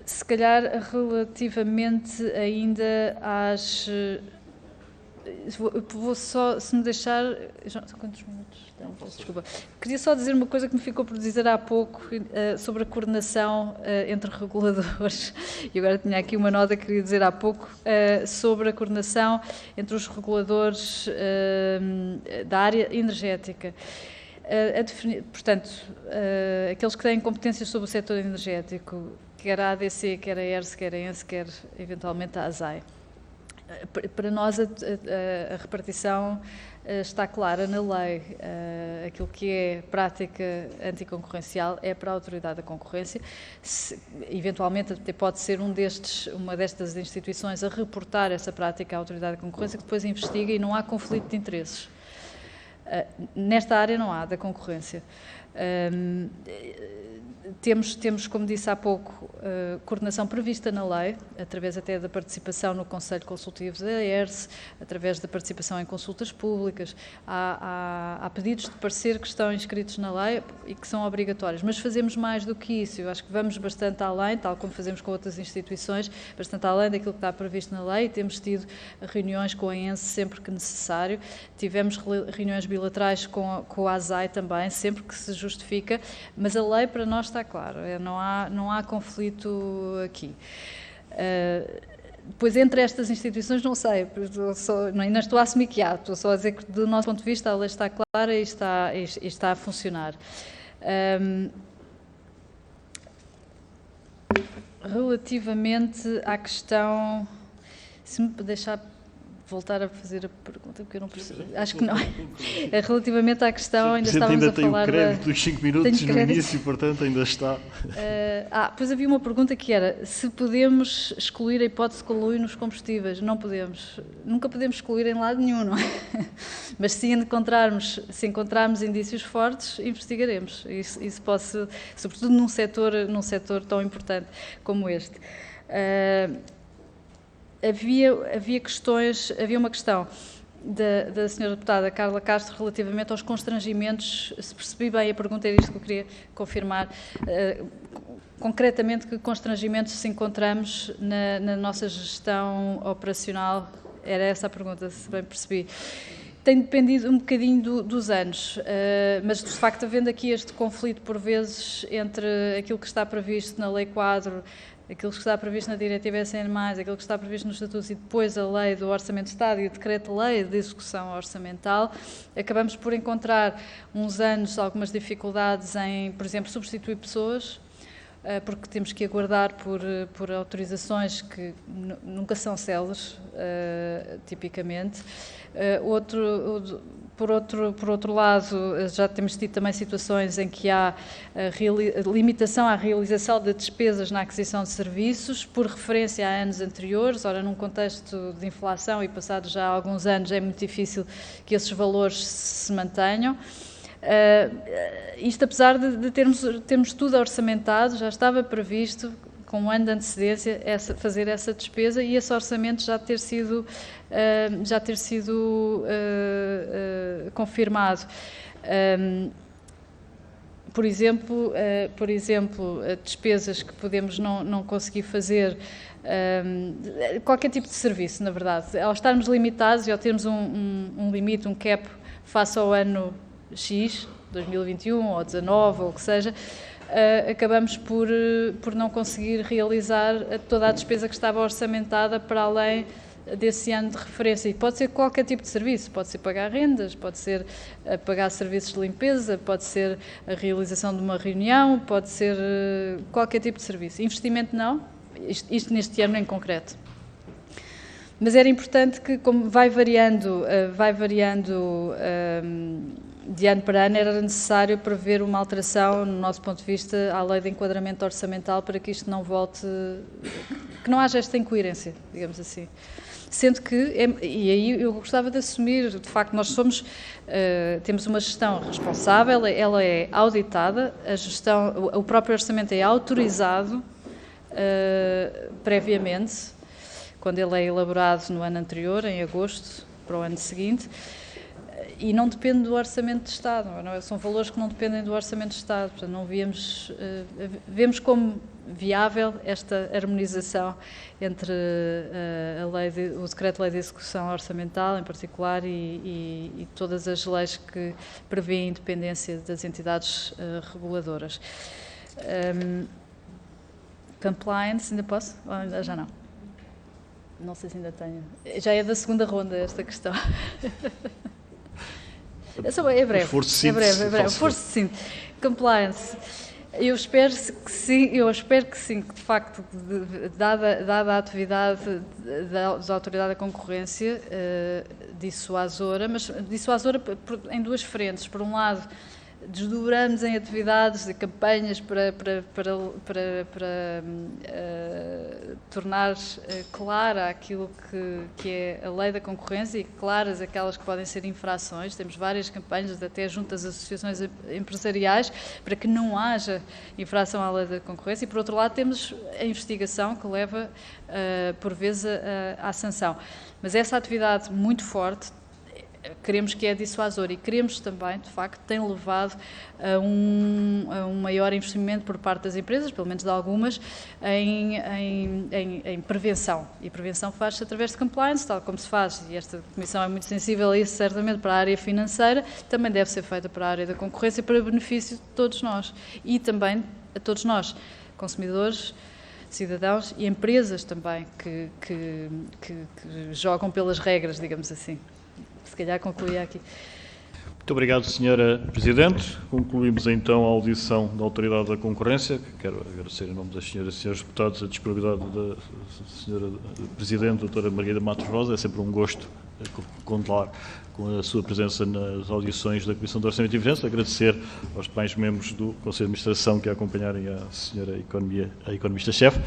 Se calhar relativamente ainda às... Vou só, se me deixar... São quantos minutos? Desculpa. Queria só dizer uma coisa que me ficou por dizer há pouco sobre a coordenação entre reguladores. E agora tinha aqui uma nota que queria dizer há pouco sobre a coordenação entre os reguladores da área energética. Portanto, aqueles que têm competências sobre o setor energético, quer a ADC, quer a ERSE, quer a ENSE, quer eventualmente a ASAI. Para nós a repartição está clara na lei. Aquilo que é prática anticoncorrencial é para a Autoridade da Concorrência. Eventualmente até pode ser uma destas instituições a reportar essa prática à Autoridade da Concorrência, que depois investiga e não há conflito de interesses. Nesta área não há, da concorrência. Temos, como disse há pouco, coordenação prevista na lei, através até da participação no Conselho Consultivo da ERSE, através da participação em consultas públicas. Há pedidos de parecer que estão inscritos na lei e que são obrigatórios, mas fazemos mais do que isso. Eu acho que vamos bastante além, tal como fazemos com outras instituições, bastante além daquilo que está previsto na lei. Temos tido reuniões com a ENSE sempre que necessário, tivemos reuniões bilaterais com a ASAI também, sempre que se justifica, mas a lei para nós está claro, não há conflito aqui. Pois entre estas instituições não sei, ainda estou a assumir que há, estou só a dizer que do nosso ponto de vista a lei está clara e está a funcionar. Relativamente à questão, se me deixar voltar a fazer a pergunta, porque eu não percebi. Acho que não. Relativamente à questão, ainda estávamos a falar... Ainda tem o crédito dos 5 minutos no início, portanto ainda está... Pois havia uma pergunta que era se podemos excluir a hipótese de coluio nos combustíveis. Não podemos. Nunca podemos excluir em lado nenhum, não é? Mas se encontrarmos indícios fortes, investigaremos. Isso pode, sobretudo num setor tão importante como este. Havia uma questão da senhora deputada Carla Castro relativamente aos constrangimentos, se percebi bem a pergunta, era isto que eu queria confirmar, concretamente que constrangimentos se encontramos na nossa gestão operacional, era essa a pergunta, se bem percebi. Tem dependido um bocadinho dos anos, mas de facto havendo aqui este conflito por vezes entre aquilo que está previsto na Lei Quadro, aquilo que está previsto na Diretiva SN+, aquilo que está previsto nos estatutos e depois a Lei do Orçamento de Estado e o Decreto-Lei de Execução Orçamental, acabamos por encontrar uns anos algumas dificuldades em, por exemplo, substituir pessoas, porque temos que aguardar por autorizações que nunca são céleres, tipicamente. Por outro lado, já temos tido também situações em que há limitação à realização de despesas na aquisição de serviços, por referência a anos anteriores. Ora, num contexto de inflação e passados já alguns anos, é muito difícil que esses valores se mantenham. Isto apesar de termos tudo orçamentado, já estava previsto, com um ano de antecedência, fazer essa despesa e esse orçamento já ter sido confirmado. Por exemplo, despesas que podemos não conseguir fazer, qualquer tipo de serviço, na verdade. Ao estarmos limitados e ao termos um limite, um cap, face ao ano X, 2021 ou 19 ou o que seja, acabamos por não conseguir realizar toda a despesa que estava orçamentada para além desse ano de referência. E pode ser qualquer tipo de serviço, pode ser pagar rendas, pode ser pagar serviços de limpeza, pode ser a realização de uma reunião, pode ser qualquer tipo de serviço. Investimento não, isto neste ano em concreto. Mas era importante que, como vai variando de ano para ano, era necessário prever uma alteração, no nosso ponto de vista, à lei de enquadramento orçamental para que isto não volte, que não haja esta incoerência, digamos assim. Sendo que, e aí eu gostava de assumir, de facto, nós temos uma gestão responsável, ela é auditada, o próprio orçamento é autorizado previamente, quando ele é elaborado no ano anterior, em agosto, para o ano seguinte, e não depende do Orçamento de Estado, são valores que não dependem do Orçamento de Estado, portanto não vemos como viável esta harmonização entre o Decreto-Lei de Execução Orçamental, em particular, e todas as leis que prevêem a independência das entidades reguladoras. Compliance, ainda posso? Ou ainda já não? Não sei se ainda tenho. Já é da segunda ronda esta questão. É breve. Esforço de síntese. Compliance. Eu espero que sim, que de facto, dada a atividade da Autoridade da Concorrência, dissuasora, mas dissuasora em duas frentes. Por um lado, desdobramos em atividades e campanhas para tornar clara aquilo que é a lei da concorrência e claras aquelas que podem ser infrações. Temos várias campanhas, até junto às associações empresariais, para que não haja infração à lei da concorrência. E, por outro lado, temos a investigação que leva, por vezes, à sanção. Mas essa atividade muito forte, queremos que é dissuasor e queremos também, de facto, tem levado a um maior investimento por parte das empresas, pelo menos de algumas, em prevenção. E prevenção faz-se através de compliance, tal como se faz, e esta Comissão é muito sensível a isso, certamente, para a área financeira, também deve ser feita para a área da concorrência, para benefício de todos nós. E também a todos nós, consumidores, cidadãos e empresas também, que jogam pelas regras, digamos assim. Se calhar concluía aqui. Muito obrigado, Sra. Presidente. Concluímos então a audição da Autoridade da Concorrência. Quero agradecer em nome das senhoras e senhores deputados a disponibilidade da Sra. Presidente, doutora Margarida Matos Rosa. É sempre um gosto contar com a sua presença nas audições da Comissão de Orçamento e Finanças. Agradecer aos demais membros do Conselho de Administração que a acompanharem a Sra. Economista-Chefe.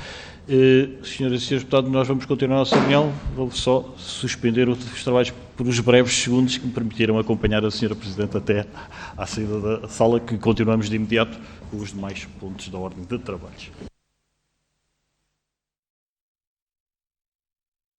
Senhoras e senhores deputados, nós vamos continuar a nossa reunião. Vou só suspender os trabalhos por uns breves segundos que me permitiram acompanhar a Sra. Presidente até à saída da sala, que continuamos de imediato com os demais pontos da ordem de trabalhos.